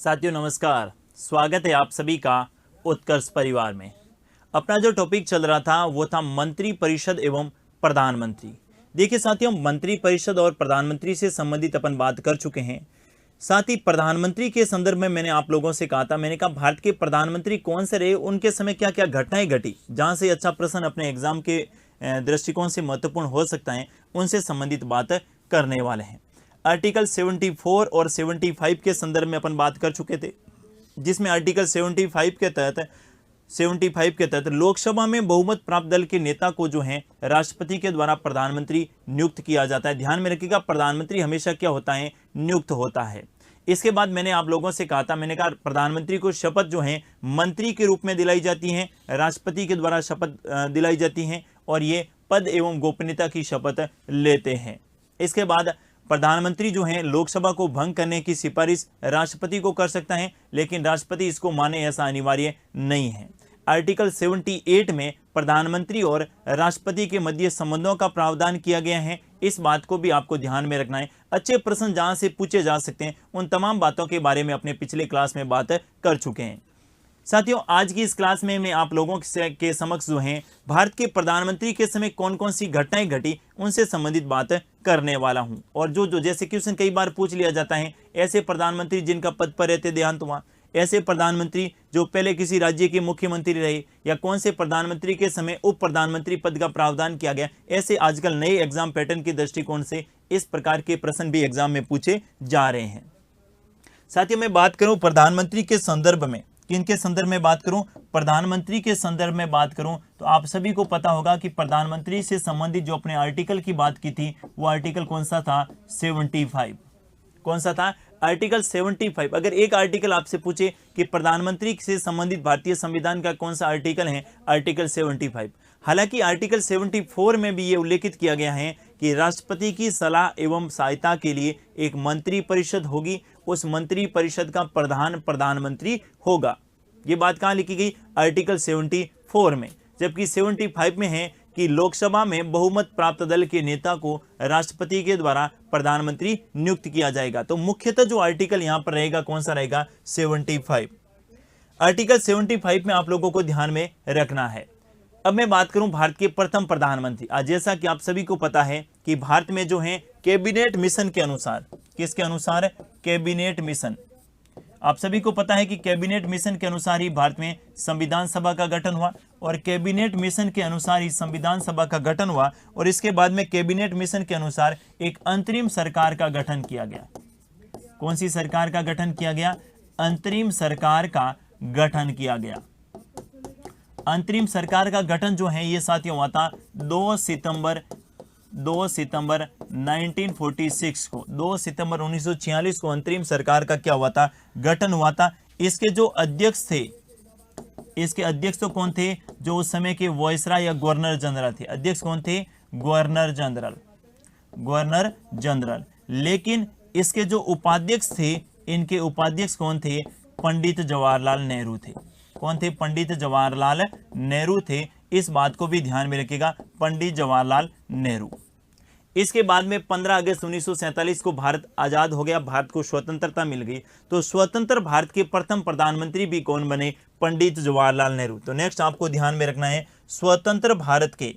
साथियों नमस्कार, स्वागत है आप सभी का उत्कर्ष परिवार में। अपना जो टॉपिक चल रहा था वो था मंत्री परिषद एवं प्रधानमंत्री। देखिए साथियों, मंत्री परिषद और प्रधानमंत्री से संबंधित अपन बात कर चुके हैं। साथ ही प्रधानमंत्री के संदर्भ में मैंने आप लोगों से कहा था, मैंने कहा भारत के प्रधानमंत्री कौन से रहे, उनके समय क्या क्या घटनाएं घटी, जहां से अच्छा प्रश्न अपने एग्जाम के दृष्टिकोण से महत्वपूर्ण हो सकता है, उनसे संबंधित बात करने वाले हैं। आर्टिकल 74 और 75 के संदर्भ में अपन बात कर चुके थे, जिसमें आर्टिकल 75 के तहत लोकसभा में बहुमत प्राप्त दल के नेता को जो है राष्ट्रपति के द्वारा प्रधानमंत्री नियुक्त किया जाता है। ध्यान में रखिएगा, प्रधानमंत्री हमेशा क्या होता है, नियुक्त होता है। इसके बाद मैंने आप लोगों से कहा था, मैंने कहा प्रधानमंत्री को शपथ जो है मंत्री के रूप में दिलाई जाती है, राष्ट्रपति के द्वारा शपथ दिलाई जाती है और ये पद एवं गोपनीयता की शपथ लेते हैं। इसके बाद प्रधानमंत्री जो है लोकसभा को भंग करने की सिफारिश राष्ट्रपति को कर सकता है, लेकिन राष्ट्रपति इसको माने ऐसा अनिवार्य नहीं है। आर्टिकल 78 में प्रधानमंत्री और राष्ट्रपति के मध्य संबंधों का प्रावधान किया गया है। इस बात को भी आपको ध्यान में रखना है। अच्छे प्रश्न जहां से पूछे जा सकते हैं उन तमाम बातों के बारे में अपने पिछले क्लास में बात कर चुके हैं। साथियों, आज की इस क्लास में मैं आप लोगों के समक्ष जो है भारत के प्रधानमंत्री के समय कौन कौन सी घटनाएं घटी उनसे संबंधित बात करने वाला हूं। और जो जैसे क्वेश्चन कई बार पूछ लिया जाता है, ऐसे प्रधानमंत्री जिनका पद पर रहते देहांत हुआ, ऐसे प्रधानमंत्री जो पहले किसी राज्य के मुख्यमंत्री रहे, या कौन से प्रधानमंत्री के समय उप प्रधानमंत्री पद का प्रावधान किया गया। ऐसे आजकल नए एग्जाम पैटर्न के दृष्टिकोण से इस प्रकार के प्रश्न भी एग्जाम में पूछे जा रहे हैं। साथियों, मैं बात करूं प्रधानमंत्री के संदर्भ में, किनके संदर्भ में बात करूं, प्रधानमंत्री के संदर्भ में बात करूं तो आप सभी को पता होगा कि प्रधानमंत्री से संबंधित जो अपने आर्टिकल की बात की थी वो आर्टिकल कौन सा था, 75। कौन सा था, आर्टिकल 75। अगर एक आर्टिकल आपसे पूछे कि प्रधानमंत्री से संबंधित भारतीय संविधान का कौन सा आर्टिकल है, आर्टिकल 75। हालांकि आर्टिकल 74 में भी ये उल्लेखित किया गया है कि राष्ट्रपति की सलाह एवं सहायता के लिए एक मंत्री परिषद होगी, उस मंत्री परिषद का प्रधान प्रधानमंत्री होगा। ये बात कहां लिखी गई, आर्टिकल 74 में। जबकि 75 में है कि लोकसभा में बहुमत प्राप्त दल के नेता को राष्ट्रपति के द्वारा प्रधानमंत्री नियुक्त किया जाएगा। तो मुख्यतः जो आर्टिकल यहां पर रहेगा कौन सा रहेगा, 75। आर्टिकल 75 में आप लोगों को ध्यान में रखना है। अब मैं बात करूं भारत के प्रथम प्रधानमंत्री। आज जैसा कि आप सभी को पता है कि भारत में जो है कैबिनेट मिशन के अनुसार, किसके अनुसार, कैबिनेट मिशन, आप सभी को पता है कि कैबिनेट मिशन के अनुसार ही भारत में संविधान सभा का गठन हुआ, और कैबिनेट मिशन के अनुसार ही संविधान सभा का गठन हुआ, और इसके बाद में कैबिनेट मिशन के अनुसार एक अंतरिम सरकार का गठन किया गया। कौन सी सरकार का गठन किया गया, अंतरिम सरकार का गठन किया गया। अंतरिम सरकार का गठन जो है ये साथियों हुआ था 2 सितंबर 1946 को, 2 सितंबर 1946 को अंतरिम सरकार का क्या हुआ था, गठन हुआ था। इसके जो अध्यक्ष थे, इसके अध्यक्ष तो कौन थे, जो उस समय के वायसराय या गवर्नर जनरल थे। अध्यक्ष कौन थे, गवर्नर जनरल। लेकिन इसके जो उपाध्यक्ष थे, इनके उपाध्यक्ष कौन थे, पंडित जवाहरलाल नेहरू थे। कौन थे, पंडित जवाहरलाल नेहरू थे। इस बात को भी ध्यान में रखिएगा, पंडित जवाहरलाल नेहरू। इसके बाद में 15 अगस्त 1947 को भारत आजाद हो गया, भारत को स्वतंत्रता मिल गई। तो स्वतंत्र भारत के प्रथम प्रधानमंत्री भी कौन बने, पंडित जवाहरलाल नेहरू। तो नेक्स्ट आपको ध्यान में रखना है, स्वतंत्र भारत के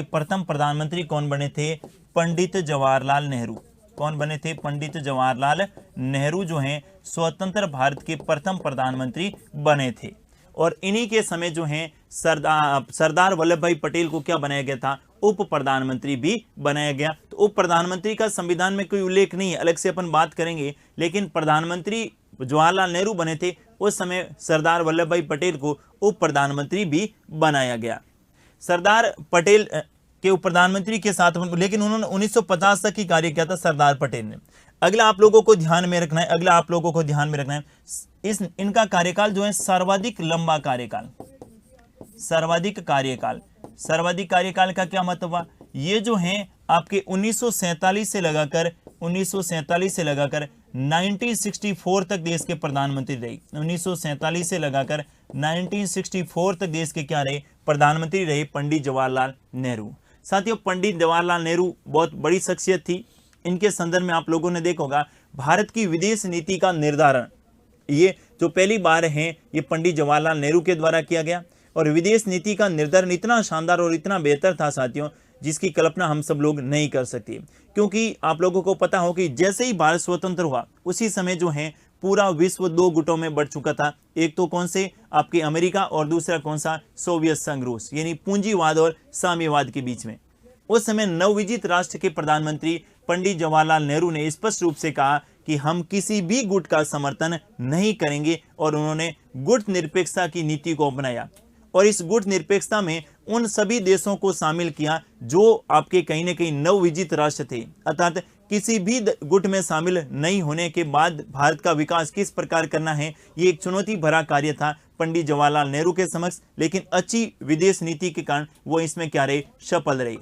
प्रथम प्रधानमंत्री कौन बने थे, पंडित जवाहरलाल नेहरू। कौन बने थे, पंडित जवाहरलाल नेहरू जो हैं स्वतंत्र भारत के प्रथम प्रधानमंत्री बने थे। और इन्हीं के समय जो हैं सरदार वल्लभ भाई पटेल को क्या बनाया गया था, उप प्रधानमंत्री भी बनाया गया। तो उप प्रधानमंत्री का संविधान में कोई उल्लेख नहीं है, अलग से अपन बात करेंगे, लेकिन प्रधानमंत्री जवाहरलाल नेहरू बने थे, उस समय सरदार वल्लभ भाई पटेल को उप प्रधानमंत्री भी बनाया गया। सरदार पटेल के उप प्रधानमंत्री के साथ, लेकिन उन्होंने 1950 तक ही कार्य किया था सरदार पटेल ने। अगला आप लोगों को ध्यान में रखना है, इनका कार्यकाल जो है सर्वाधिक लंबा कार्यकाल। सर्वाधिक कार्यकाल का क्या मतलब हुआ, ये जो है आपके 1947 से लगाकर 1964 तक देश के प्रधानमंत्री रहे। 1947 से लगाकर 1964 तक देश के क्या रहे, प्रधानमंत्री रहे पंडित जवाहरलाल नेहरू। साथियों, पंडित जवाहरलाल नेहरू बहुत बड़ी शख्सियत थी। इनके संदर्भ में आप लोगों ने देखा होगा भारत की विदेश नीति का निर्धारण ये जो पहली बार है ये पंडित जवाहरलाल नेहरू के द्वारा किया गया। और विदेश नीति का निर्धारण इतना शानदार और इतना बेहतर था साथियों, जिसकी कल्पना हम सब लोग नहीं कर सकते। क्योंकि आप लोगों को पता हो कि जैसे ही भारत स्वतंत्र हुआ उसी समय जो है पूरा विश्व दो गुटों में बढ़ चुका था। एक तो कौन से आपके अमेरिका और दूसरा कौन सा सोवियत संघ रूस, यानी पूंजीवाद और साम्यवाद के बीच में। उस समय नवविजित राष्ट्र के प्रधानमंत्री पंडित जवाहरलाल नेहरू ने स्पष्ट रूप से कहा कि हम किसी भी गुट का समर्थन नहीं करेंगे और उन्होंने गुट निरपेक्षता की नीति को अपनाया। और इस गुट निरपेक्षता में उन सभी देशों को शामिल किया जो आपके कहीं न कहीं नवविजित राष्ट्र थे। अर्थात किसी भी गुट में शामिल नहीं होने के बाद भारत का विकास किस प्रकार करना है, ये एक चुनौती भरा कार्य था पंडित जवाहरलाल नेहरू के समक्ष। लेकिन अच्छी विदेश नीति के कारण वो इसमें क्या रहे, सफल रहे।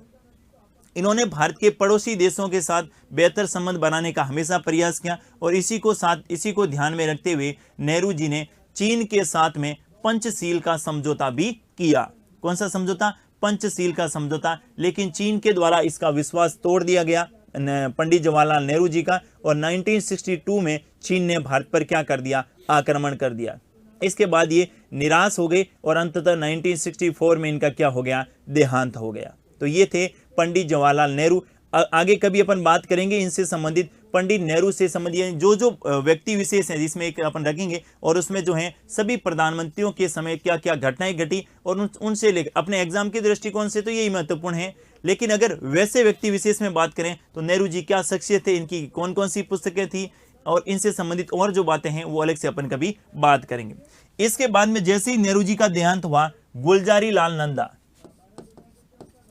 इन्होंने भारत के पड़ोसी देशों के साथ बेहतर संबंध बनाने का हमेशा प्रयास किया। और इसी को ध्यान में रखते हुए नेहरू जी ने चीन के साथ में पंचशील का समझौता भी किया। कौन सा समझौता? पंचशील का समझौता। लेकिन चीन के द्वारा इसका विश्वास तोड़ दिया गया पंडित जवाहरलाल नेहरू जी का। और 1962 में चीन ने भारत पर क्या कर दिया, आक्रमण कर दिया। इसके बाद ये निराश हो गए और अंततः 1964 में इनका क्या हो गया, देहांत हो गया। तो ये थे पंडित जवाहरलाल नेहरू। आगे कभी अपन बात करेंगे इनसे संबंधित, पंडित नेहरू से संबंधित जो व्यक्ति विशेष हैं जिसमें एक अपन रखेंगे। और उसमें जो है सभी प्रधानमंत्रियों के समय क्या क्या घटनाएं घटी और उनसे लेकर अपने एग्जाम के दृष्टिकोण से तो यही महत्वपूर्ण है। लेकिन अगर वैसे व्यक्ति विशेष में बात करें तो नेहरू जी क्या शख्सियत थे, इनकी कौन कौन सी पुस्तकें थी और इनसे संबंधित और जो बातें हैं वो अलग से अपन कभी बात करेंगे। इसके बाद में जैसे ही नेहरू जी का देहांत हुआ, गुलजारी लाल नंदा,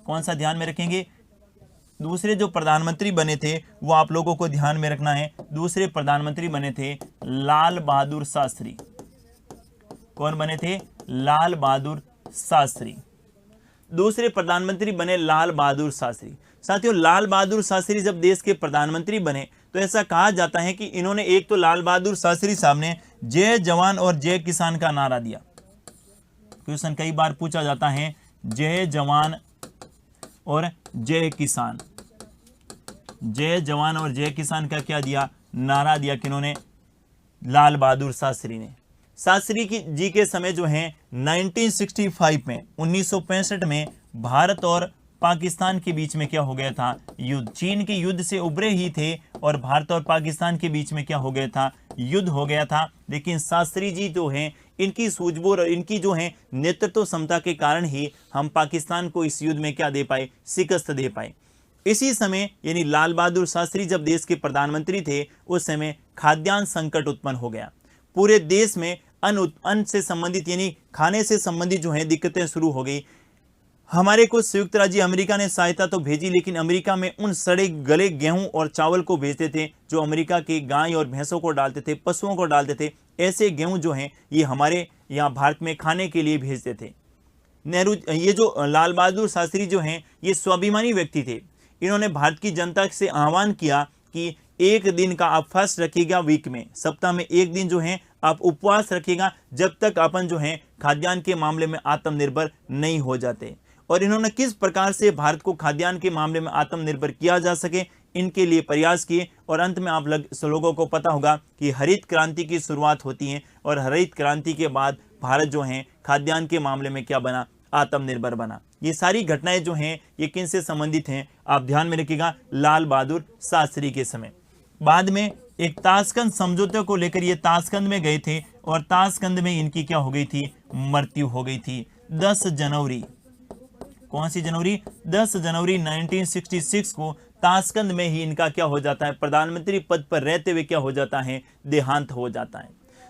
कौन सा ध्यान में रखेंगे, दूसरे जो प्रधानमंत्री बने थे वो आप लोगों को ध्यान में रखना है। दूसरे प्रधानमंत्री बने थे लाल बहादुर शास्त्री। कौन बने थे? लाल बहादुर शास्त्री। दूसरे प्रधानमंत्री बने लाल बहादुर शास्त्री। साथियों, लाल बहादुर शास्त्री जब देश के प्रधानमंत्री बने तो ऐसा कहा जाता है कि इन्होंने एक तो लाल बहादुर शास्त्री साहब ने जय जवान और जय किसान का नारा दिया। क्वेश्चन कई बार पूछा जाता है, जय जवान और जय किसान, जय जवान और जय किसान का क्या दिया, नारा दिया किन्होंने? लाल बहादुर शास्त्री ने। शास्त्री जी के समय जो है 1965 में 1965 में भारत और पाकिस्तान के बीच में क्या हो गया था, युद्ध। चीन के युद्ध से उभरे ही थे और भारत और पाकिस्तान के बीच में क्या हो गया था, युद्ध हो गया था। लेकिन शास्त्री जी जो हैं इनकी सूझबूझ और इनकी जो है नेतृत्व क्षमता के कारण ही हम पाकिस्तान को इस युद्ध में क्या दे पाए, शिकस्त दे पाए। इसी समय यानी लाल बहादुर शास्त्री जब देश के प्रधानमंत्री थे उस समय खाद्यान्न संकट उत्पन्न हो गया। पूरे देश में अन्न से संबंधित यानी खाने से संबंधित जो है दिक्कतें शुरू हो गई। हमारे को संयुक्त राज्य अमेरिका ने सहायता तो भेजी, लेकिन अमेरिका में उन सड़े गले गेहूं और चावल को भेजते थे जो अमेरिका के गाय और भैंसों को डालते थे, पशुओं को डालते थे। ऐसे गेहूं जो हैं ये हमारे यहाँ भारत में खाने के लिए भेजते थे। ये जो लाल बहादुर शास्त्री जो हैं ये स्वाभिमानी व्यक्ति थे। इन्होंने भारत की जनता से आह्वान किया कि एक दिन का आप फास्ट रखिएगा, वीक में सप्ताह में एक दिन जो है आप उपवास रखिएगा जब तक अपन जो है खाद्यान्न के मामले में आत्मनिर्भर नहीं हो जाते। और इन्होंने किस प्रकार से भारत को खाद्यान्न के मामले में आत्मनिर्भर किया जा सके इनके लिए प्रयास किए। और अंत में आप लोगों को पता होगा कि हरित क्रांति की शुरुआत होती है और हरित क्रांति के बाद भारत जो है खाद्यान्न के मामले में क्या बना, आत्मनिर्भर बना। ये सारी घटनाएं जो हैं ये किन से संबंधित हैं, आप ध्यान में रखिएगा, लाल बहादुर शास्त्री के समय। बाद में एक ताशकंद समझौते को लेकर ये ताशकंद में गए थे और ताशकंद में इनकी क्या हो गई थी, मृत्यु हो गई थी 10 जनवरी। कौन सी जनवरी? 10 जनवरी 1966 को ताशकंद में ही इनका क्या हो जाता है, प्रधानमंत्री पद पर रहते हुए क्या हो जाता है, देहांत हो जाता है।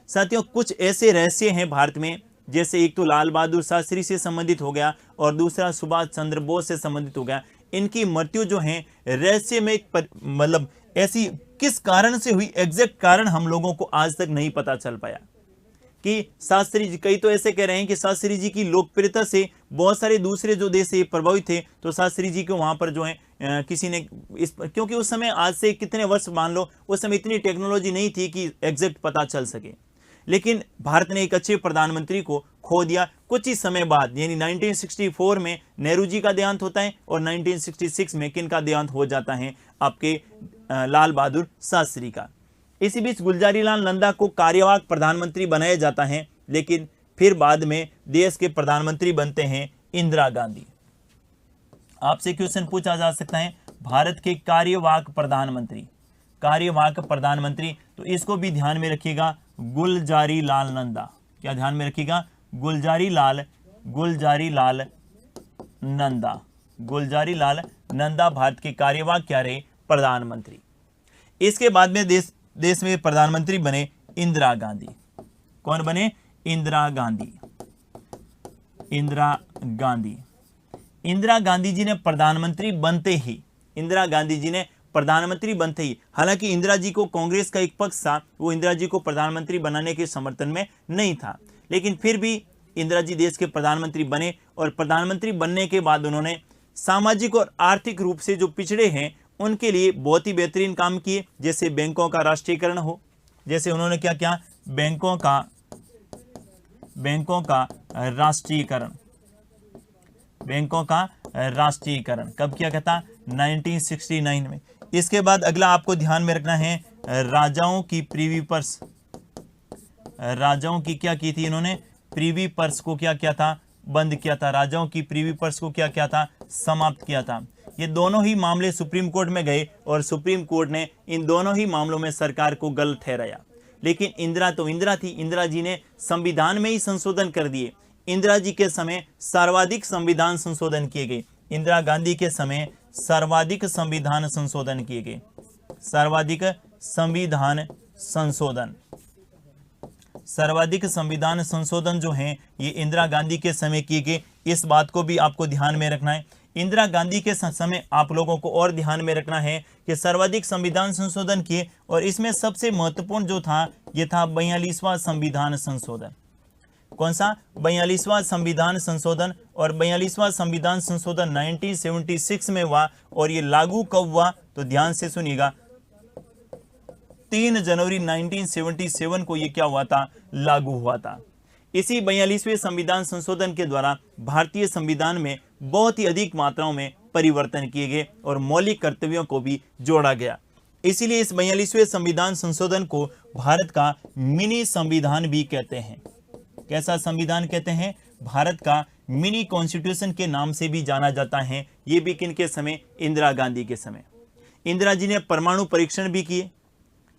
साथियों, कुछ ऐसे रहस्य हैं भारत में, जैसे एक तो लाल बहादुर शास्त्री से संबंधित हो गया और दूसरा सुभाष चंद्र बोस से संबंधित हो गया। इनकी मृत्यु जो है रहस्य में मतलब ऐसी किस कारण से हुई, एग्जैक्ट कारण हम लोगों को आज तक नहीं पता चल पाया कि शास्त्री जी, कई तो ऐसे कह रहे हैं कि शास्त्री जी की लोकप्रियता से बहुत सारे दूसरे जो देश से प्रभावित थे तो शास्त्री जी को वहां पर जो है किसी ने क्योंकि उस समय आज से कितने वर्ष मान लो, उस समय इतनी टेक्नोलॉजी नहीं थी कि एग्जैक्ट पता चल सके। लेकिन भारत ने एक अच्छे प्रधानमंत्री को खो दिया। कुछ ही समय बाद यानी 1964 में नेहरू जी का देहांत होता है और 1966 में किन का देहांत हो जाता है, आपके लाल बहादुर शास्त्री का। इसी बीच गुलजारी लाल नंदा को कार्यवाहक प्रधानमंत्री बनाया जाता है, लेकिन फिर बाद में देश के प्रधानमंत्री बनते हैं इंदिरा गांधी। आपसे क्वेश्चन पूछा जा सकता है भारत के कार्यवाहक प्रधानमंत्री, तो इसको भी ध्यान में रखिएगा, गुलजारी लाल नंदा। क्या ध्यान में रखिएगा? गुलजारी लाल नंदा भारत के कार्यवाहक क्या रहे? प्रधानमंत्री। इसके बाद में देश में प्रधानमंत्री बने इंदिरा गांधी। कौन बने? इंदिरा गांधी जी ने प्रधानमंत्री बनते ही, हालांकि इंदिरा जी को कांग्रेस का एक पक्ष था, वो इंदिरा जी को प्रधानमंत्री बनाने के समर्थन में नहीं था, लेकिन फिर भी इंदिरा जी देश के प्रधानमंत्री बने और प्रधानमंत्री बनने के बाद उन्होंने सामाजिक और आर्थिक रूप से जो पिछड़े हैं उनके लिए बहुत ही बेहतरीन काम किए। जैसे बैंकों का राष्ट्रीयकरण हो, जैसे उन्होंने क्या किया? बैंकों का राष्ट्रीयकरण कब किया गया था? 1969 में। इसके बाद अगला आपको ध्यान में रखना है, राजाओं की प्रीवी पर्स। राजाओं की क्या की थी इन्होंने? प्रीवी पर्स को क्या किया था? बंद किया था। राजाओं की प्रीवी पर्स को क्या किया था? समाप्त किया था। ये दोनों ही मामले सुप्रीम कोर्ट में गए और सुप्रीम कोर्ट ने इन दोनों ही मामलों में सरकार को गलत ठहराया। लेकिन इंदिरा तो इंदिरा थी, इंदिरा जी ने संविधान में ही संशोधन कर दिए। इंदिरा जी के समय सर्वाधिक संविधान संशोधन किए गए। इंदिरा गांधी के समय सर्वाधिक संविधान संशोधन किए गए। सर्वाधिक संविधान संशोधन जो हैं ये इंदिरा गांधी के समय किए गए। इस बात को भी आपको ध्यान में रखना है। इंदिरा गांधी के समय आप लोगों को और ध्यान में रखना है कि सर्वाधिक संविधान संशोधन किए, और इसमें सबसे महत्वपूर्ण जो था ये था 42वां संविधान संशोधन। कौन सा? 42वां संविधान संशोधन। और 42वां संविधान संशोधन 1976 में हुआ, और ये लागू कब हुआ? तो ध्यान से सुनिएगा, 3 जनवरी 1977 को ये क्या हुआ था? लागू हुआ था। इसी 42वें संविधान संशोधन के द्वारा भारतीय संविधान में बहुत ही अधिक मात्राओं में परिवर्तन किए गए और मौलिक कर्तव्यों को भी जोड़ा गया। इसीलिए इस 42वें संविधान संशोधन को भारत का मिनी संविधान भी कहते हैं। कैसा संविधान कहते हैं? भारत का मिनी कॉन्स्टिट्यूशन के नाम से भी जाना जाता है। ये भी किन के समय? इंदिरा गांधी के समय। इंदिरा जी ने परमाणु परीक्षण भी किए।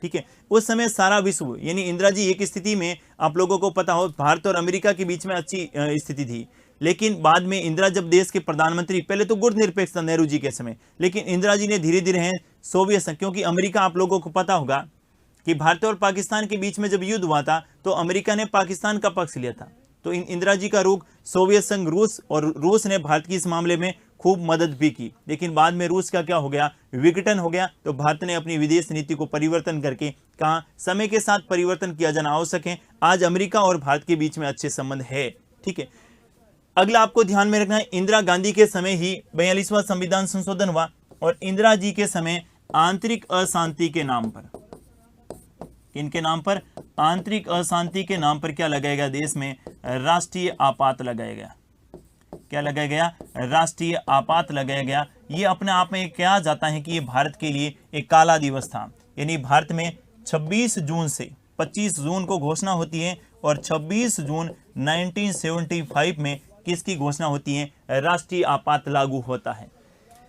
ठीक है, उस समय सारा विश्व यानी इंदिरा जी एक स्थिति में, आप लोगों को पता हो, भारत और अमेरिका के बीच में अच्छी स्थिति थी, लेकिन बाद में इंदिरा जब देश के प्रधानमंत्री, पहले तो गुटनिरपेक्ष था नेहरू जी के समय, लेकिन इंदिरा जी ने धीरे धीरे हैं सोवियत संघ, क्योंकि अमेरिका, आप लोगों को पता होगा कि भारत और पाकिस्तान के बीच में जब युद्ध हुआ था तो अमेरिका ने पाकिस्तान का पक्ष लिया था, तो इंदिरा जी का रुख सोवियत संघ रूस, और रूस ने भारत की इस मामले में खूब मदद भी की। लेकिन बाद में रूस का क्या हो गया? विघटन हो गया। तो भारत ने अपनी विदेश नीति को परिवर्तन करके कहा समय के साथ परिवर्तन किया जाना आवश्यक है। आज अमेरिका और भारत के बीच में अच्छे संबंध है। ठीक है, अगला आपको ध्यान में रखना है, इंदिरा गांधी के समय ही 42वां संविधान संशोधन हुआ, और इंदिरा जी के समय आंतरिक अशांति के नाम पर, किनके नाम पर? आंतरिक अशांति के नाम पर क्या लगाया गया? देश में राष्ट्रीय आपात लगाया गया। क्या लगाया गया? राष्ट्रीय आपात लगाया गया। ये अपने आप में कहा जाता है कि ये भारत के लिए एक काला दिवस था। यानी भारत में 26 जून से 25 जून को घोषणा होती है, और 26 जून 1975 में किसकी घोषणा होती है? राष्ट्रीय आपात लागू होता है,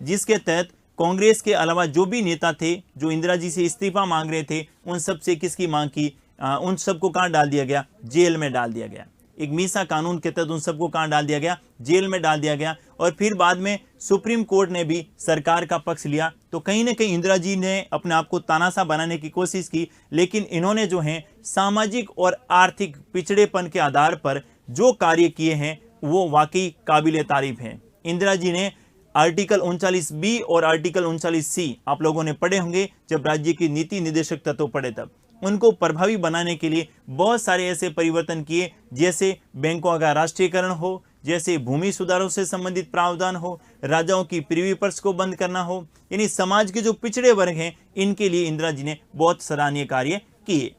जिसके तहत कांग्रेस के अलावा जो भी नेता थे जो इंदिरा जी से इस्तीफा मांग रहे थे, उन सब से किसकी मांग की? उन सबको कहाँ डाल दिया गया? जेल में डाल दिया गया। एक मीसा कानून के तहत उन सबको कहाँ डाल दिया गया? जेल में डाल दिया गया। और फिर बाद में सुप्रीम कोर्ट ने भी सरकार का पक्ष लिया। तो कहीं ना कहीं इंदिरा जी ने अपने आप को तानाशाह बनाने की कोशिश की, लेकिन इन्होंने जो है सामाजिक और आर्थिक पिछड़ेपन के आधार पर जो कार्य किए हैं वो वाकई काबिले तारीफ हैं। इंदिरा जी ने आर्टिकल 39B और आर्टिकल 39C आप लोगों ने पढ़े होंगे जब राज्य की नीति निर्देशक तत्व पढ़े तब, उनको प्रभावी बनाने के लिए बहुत सारे ऐसे परिवर्तन किए, जैसे बैंकों का राष्ट्रीयकरण हो, जैसे भूमि सुधारों से संबंधित प्रावधान हो, राजाओं की प्रीवी पर्स को बंद करना हो। यानी समाज के जो पिछड़े वर्ग हैं इनके लिए इंदिरा जी ने बहुत सराहनीय कार्य किए।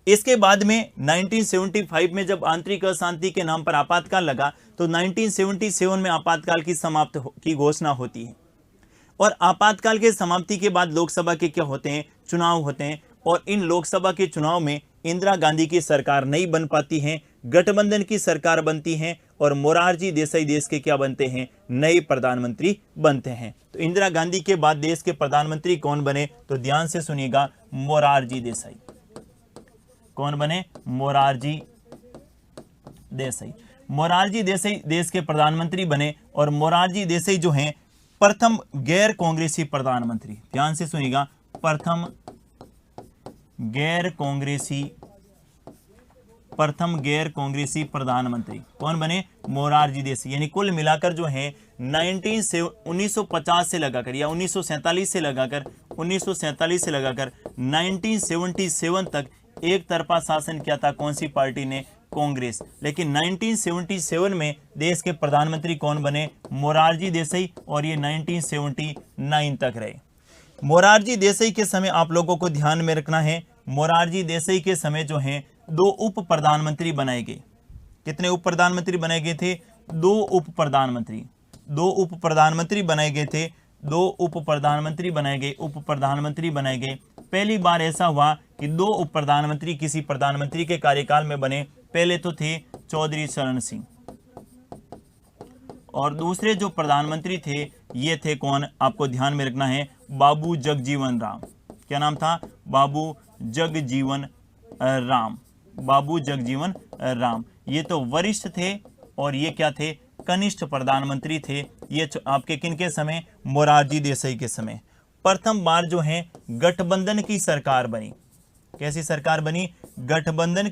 इसके बाद में 1975 में जब आंतरिक अशांति के नाम पर आपातकाल लगा तो 1977 में आपातकाल की की घोषणा होती है। और आपातकाल के समाप्ति के बाद लोकसभा के क्या होते हैं, चुनाव होते हैं। और इन लोकसभा के चुनाव में इंदिरा गांधी की सरकार नहीं बन पाती है, गठबंधन की सरकार बनती है और मोरारजी देसाई देश के क्या बनते हैं, नए प्रधानमंत्री बनते हैं। तो इंदिरा गांधी के बाद देश के प्रधानमंत्री कौन बने, तो ध्यान से सुनिएगा, मोरारजी देसाई। कौन बने, मोरारजी देसाई। मोरारजी देसाई देश के प्रधानमंत्री बने और मोरारजी देसाई जो हैं प्रथम गैर कांग्रेसी प्रधानमंत्री। ध्यान से सुनिएगा, प्रथम गैर कांग्रेसी प्रधानमंत्री कौन बने, मोरारजी देसाई। यानी कुल मिलाकर जो है 1950 से लगाकर या 1947 से लगाकर 1977 तक एक तरफा शासन किया था कौन सी पार्टी ने, कांग्रेस। लेकिन 1977 में देश के प्रधानमंत्री कौन बने, मोरारजी देसाई, और ये 1979 तक रहे। मोरारजी देसाई के समय आप लोगों को ध्यान में रखना है, मोरारजी देसाई के समय जो हैं 2 उप प्रधानमंत्री बनाए गए। कितने उप प्रधानमंत्री बनाए गए थे, 2 उप प्रधानमंत्री बनाए गए थे, 2 उप प्रधानमंत्री बनाए गए। पहली बार ऐसा हुआ कि 2 उप प्रधानमंत्री किसी प्रधानमंत्री के कार्यकाल में बने। पहले तो थे चौधरी चरण सिंह और दूसरे जो प्रधानमंत्री थे ये थे कौन, आपको ध्यान में रखना है, बाबू जगजीवन राम। क्या नाम था, बाबू जगजीवन राम। ये तो वरिष्ठ थे और ये क्या थे, कनिष्ठ प्रधानमंत्री थे। ये आपके किनके समय, मोरारजी देसाई के समय। प्रथम बार जो है गठबंधन की सरकार बनी। कैसी सरकार बनी, गठबंधन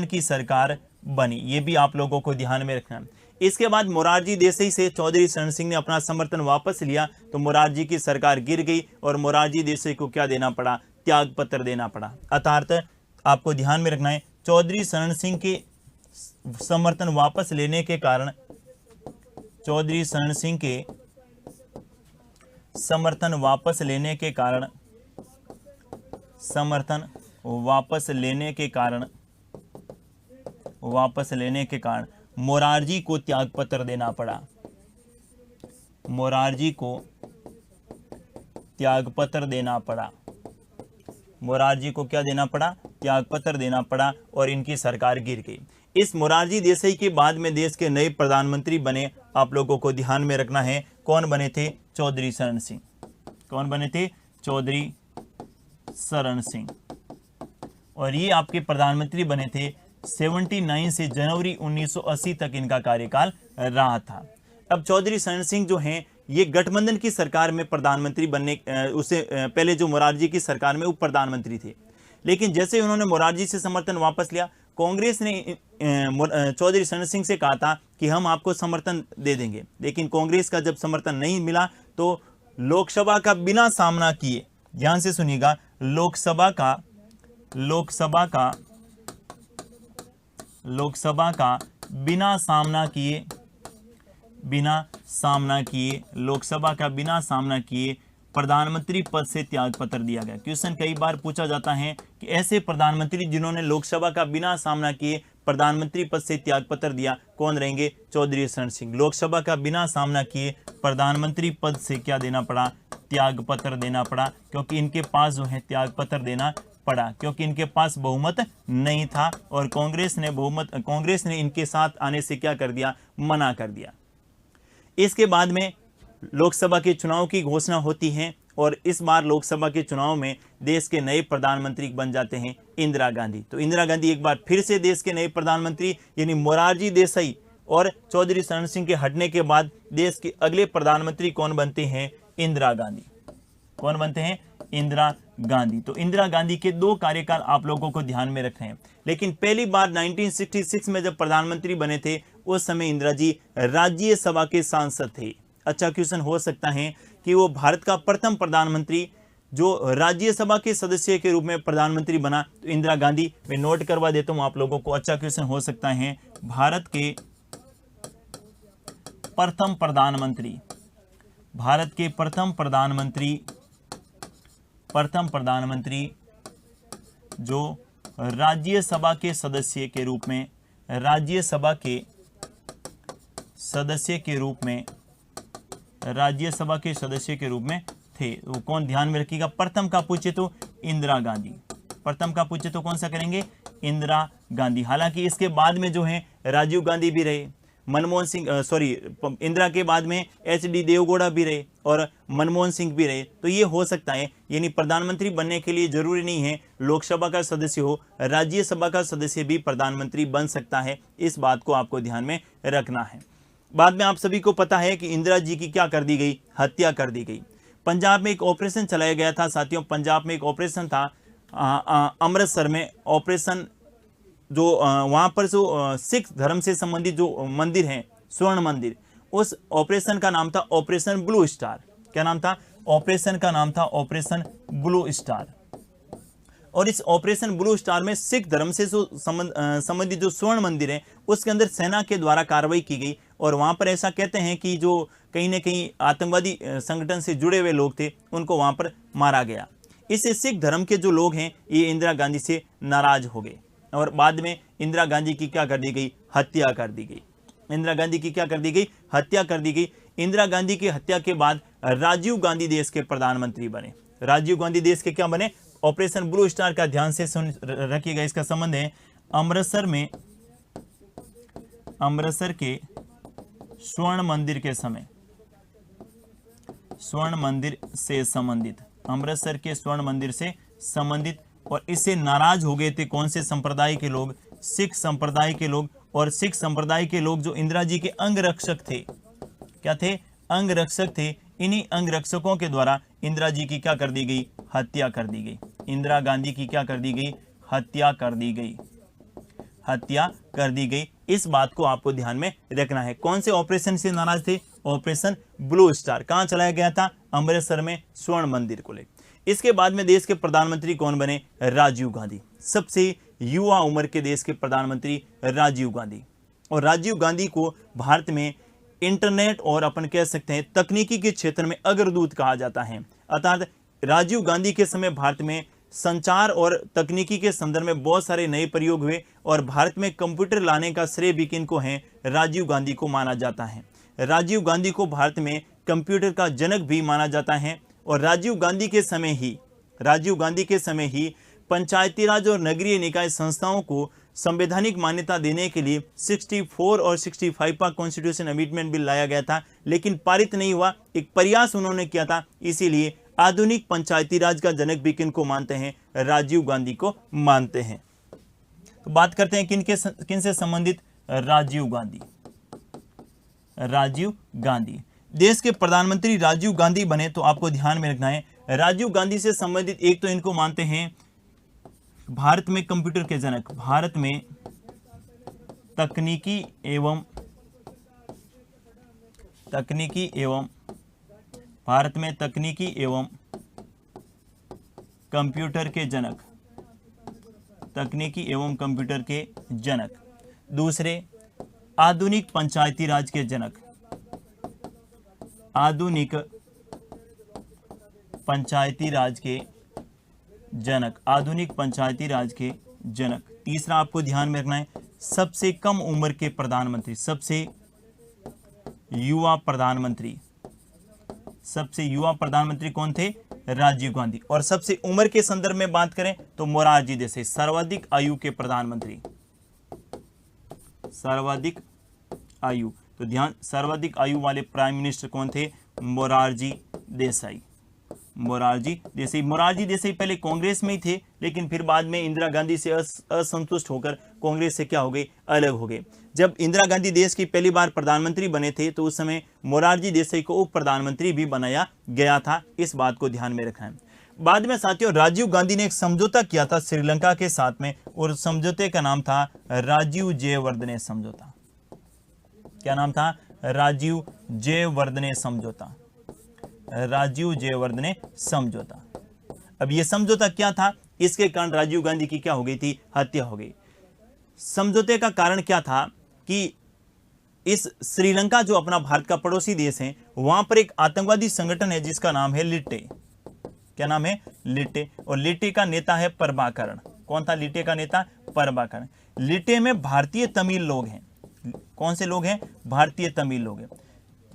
की सरकार बनी। ये भी आप लोगों को ध्यान में रखना है। इसके बाद मोरारजी देसाई से चौधरी चरण सिंह ने अपना समर्थन वापस लिया तो मोरारजी की सरकार गिर गई और मोरारजी देसाई को क्या देना पड़ा, त्याग पत्र देना पड़ा। अर्थात आपको ध्यान में रखना है, चौधरी चरण सिंह के समर्थन वापस लेने के कारण, चौधरी चरण सिंह के समर्थन वापस लेने के कारण मोरारजी को त्याग पत्र देना पड़ा। मोरारजी को क्या देना पड़ा, त्याग पत्र देना पड़ा और इनकी सरकार गिर गई। इस मोरारजी देसाई के बाद में देश के नए प्रधानमंत्री बने, आप लोगों को ध्यान में रखना है, कौन बने थे, चौधरी चरण सिंह। कौन बने थे, चौधरी चरण सिंह। और ये आपके प्रधानमंत्री बने थे 79 से जनवरी 1980 तक इनका कार्यकाल रहा था। अब चौधरी चरण सिंह जो हैं ये गठबंधन की सरकार में प्रधानमंत्री बनने उससे पहले जो मोरारजी की सरकार में उप प्रधानमंत्री थे। लेकिन जैसे उन्होंने मोरारजी से समर्थन वापस लिया, कांग्रेस ने चौधरी चरण सिंह से कहा था कि हम आपको समर्थन दे देंगे। लेकिन कांग्रेस का जब समर्थन नहीं मिला तो लोकसभा का बिना सामना किए, ध्यान से सुनिएगा, लोकसभा का बिना सामना किए प्रधानमंत्री पद से त्याग पत्र दिया गया। क्वेश्चन कई बार पूछा जाता है कि ऐसे प्रधानमंत्री जिन्होंने लोकसभा का बिना सामना किए प्रधानमंत्री पद से त्याग पत्र दिया कौन रहेंगे, चौधरी चरण सिंह। लोकसभा का बिना सामना किए प्रधानमंत्री पद से क्या देना पड़ा, त्याग पत्र देना पड़ा, क्योंकि इनके पास जो है त्याग पत्र देना पड़ा, क्योंकि इनके पास बहुमत नहीं था और कांग्रेस ने इनके साथ आने से क्या कर दिया, मना कर दिया। इसके बाद में लोकसभा के चुनाव की घोषणा होती है और इस बार लोकसभा के चुनाव में देश के नए प्रधानमंत्री बन जाते हैं इंदिरा गांधी। तो इंदिरा गांधी एक बार फिर से देश के नए प्रधानमंत्री यानी मोरारजी देसाई और चौधरी चरण सिंह के हटने के बाद देश के अगले प्रधानमंत्री कौन बनते हैं, इंदिरा गांधी। कौन बनते हैं, इंदिरा गांधी। तो इंदिरा गांधी के 2 कार्यकाल आप लोगों को ध्यान में रखने हैं। लेकिन पहली बार 1966 में जब प्रधानमंत्री बने थे उस समय इंदिरा जी राज्यसभा के सांसद थे। अच्छा क्वेश्चन हो सकता है कि वो भारत का प्रथम प्रधानमंत्री जो राज्यसभा के सदस्य के रूप में प्रधानमंत्री बना, तो इंदिरा गांधी। मैं नोट करवा देता हूं आप लोगों को, अच्छा क्वेश्चन हो सकता है, भारत के प्रथम प्रधानमंत्री जो राज्यसभा के सदस्य के रूप में, राज्यसभा के सदस्य के रूप में, राज्यसभा के सदस्य के रूप में थे। वो कौन ध्यान में रखिएगा, प्रथम का पूछे तो इंदिरा गांधी, प्रथम का पूछे तो कौन सा करेंगे, इंदिरा गांधी। हालांकि इसके बाद में जो है राजीव गांधी भी रहे, मनमोहन सिंह इंदिरा के बाद में एच.डी. देवगौड़ा भी रहे और मनमोहन सिंह भी रहे। तो ये हो सकता है, यानी प्रधानमंत्री बनने के लिए जरूरी नहीं है लोकसभा का सदस्य हो, राज्यसभा का सदस्य भी प्रधानमंत्री बन सकता है। इस बात को आपको ध्यान में रखना है। बाद में आप सभी को पता है कि इंदिरा जी की क्या कर दी गई, हत्या कर दी गई। पंजाब में एक ऑपरेशन चलाया गया था साथियों, पंजाब में एक ऑपरेशन था अमृतसर में ऑपरेशन, जो वहाँ पर जो सिख धर्म से संबंधित जो मंदिर हैं, स्वर्ण मंदिर, उस ऑपरेशन का नाम था ऑपरेशन ब्लू स्टार। क्या नाम था, ऑपरेशन का नाम था ऑपरेशन ब्लू स्टार। और इस ऑपरेशन ब्लू स्टार में सिख धर्म से जो संबंधित जो स्वर्ण मंदिर है उसके अंदर सेना के द्वारा कार्रवाई की गई। और वहाँ पर ऐसा कहते हैं कि जो कहीं ना कहीं आतंकवादी संगठन से जुड़े हुए लोग थे उनको वहाँ पर मारा गया। इससे सिख धर्म के जो लोग हैं ये इंदिरा गांधी से नाराज हो गए और बाद में इंदिरा गांधी की क्या कर दी गई, हत्या कर दी गई। इंदिरा गांधी की क्या कर दी गई, हत्या कर दी गई। इंदिरा गांधी की हत्या के बाद राजीव गांधी देश के प्रधानमंत्री बने। राजीव गांधी देश के क्या बने, ऑपरेशन ब्लू स्टार का ध्यान से सुन रखिएगा, इसका संबंध है अमृतसर में, अमृतसर के स्वर्ण मंदिर के समय, स्वर्ण मंदिर से संबंधित, अमृतसर के स्वर्ण मंदिर से संबंधित। और इससे नाराज हो गए थे कौन से संप्रदाय के लोग, सिख संप्रदाय के लोग। और सिख संप्रदाय के लोग जो इंदिरा जी के अंगरक्षक थे, क्या थे, अंगरक्षक थे। इन्हीं अंगरक्षकों के द्वारा इंदिरा जी की क्या कर दी गई, हत्या कर दी गई। इंदिरा गांधी की क्या कर दी गई, हत्या कर दी गई, हत्या कर दी गई। इस बात को आपको ध्यान में रखना है। कौन से ऑपरेशन से नाराज थे, ऑपरेशन ब्लू स्टार। कहां चलाया गया था, अमृतसर में स्वर्ण मंदिर को लेकर। इसके बाद में देश के प्रधानमंत्री कौन बने, राजीव गांधी। सबसे युवा उम्र के देश के प्रधानमंत्री राजीव गांधी। और राजीव गांधी को भारत में इंटरनेट और अपन कह सकते हैं तकनीकी के क्षेत्र में अग्रदूत कहा जाता है। अर्थात राजीव गांधी के समय भारत में संचार और तकनीकी के संदर्भ में बहुत सारे नए प्रयोग हुए और भारत में कंप्यूटर लाने का श्रेय भी किनको है, राजीव गांधी को माना जाता है। राजीव गांधी को भारत में कंप्यूटर का जनक भी माना जाता है। और राजीव गांधी के समय ही पंचायती राज और नगरीय निकाय संस्थाओं को संवैधानिक मान्यता देने के लिए 64 और 65 का कॉन्स्टिट्यूशन अमेंडमेंट बिल लाया गया था, लेकिन पारित नहीं हुआ। एक प्रयास उन्होंने किया था, इसीलिए आधुनिक पंचायती राज का जनक भी किनको मानते हैं, राजीव गांधी को मानते हैं। तो बात करते हैं किन से संबंधित, राजीव गांधी। राजीव गांधी देश के प्रधानमंत्री राजीव गांधी बने तो आपको ध्यान में रखना है, राजीव गांधी से संबंधित एक तो इनको मानते हैं भारत में कंप्यूटर के जनक, भारत में तकनीकी एवं भारत में तकनीकी एवं कंप्यूटर के जनक, तकनीकी एवं कंप्यूटर के जनक। दूसरे, आधुनिक पंचायती राज के जनक, आधुनिक पंचायती राज के जनक, आधुनिक पंचायती राज के जनक। तीसरा आपको ध्यान में रखना है, सबसे कम उम्र के प्रधानमंत्री, सबसे युवा प्रधानमंत्री। सबसे युवा प्रधानमंत्री कौन थे, राजीव गांधी। और सबसे उम्र के संदर्भ में बात करें तो मोरारजी देसाई, सर्वाधिक आयु के प्रधानमंत्री, सर्वाधिक आयु। तो ध्यान, सर्वाधिक आयु वाले प्राइम मिनिस्टर कौन थे, मोरारजी देसाई, मोरारजी देसाई। मोरारजी देसाई पहले कांग्रेस में ही थे, लेकिन फिर बाद में इंदिरा गांधी से असंतुष्ट होकर कांग्रेस से क्या हो गए, अलग हो गए। जब इंदिरा गांधी देश की पहली बार प्रधानमंत्री बने थे तो उस समय मोरारजी देसाई को उप प्रधानमंत्री भी बनाया गया था। इस बात को ध्यान में रखना है। बाद में साथियों राजीव गांधी ने एक समझौता किया था श्रीलंका के साथ में, और समझौते का नाम था राजीव जयवर्धने समझौता। क्या नाम था, राजीव जयवर्धने समझौता, राजीव जयवर्धने समझौता। अब यह समझौता क्या था, इसके कारण राजीव गांधी की क्या हो गई थी, हत्या हो गई। समझौते का कारण क्या था कि इस श्रीलंका जो अपना भारत का पड़ोसी देश है, वहां पर एक आतंकवादी संगठन है जिसका नाम है लिट्टे। क्या नाम है, लिट्टे। और लिट्टे का नेता है प्रभाकरण। कौन था लिटे का नेता? प्रभाकर। लिटे में भारतीय तमिल लोग हैं। कौन से लोग हैं? भारतीय तमिल लोग हैं,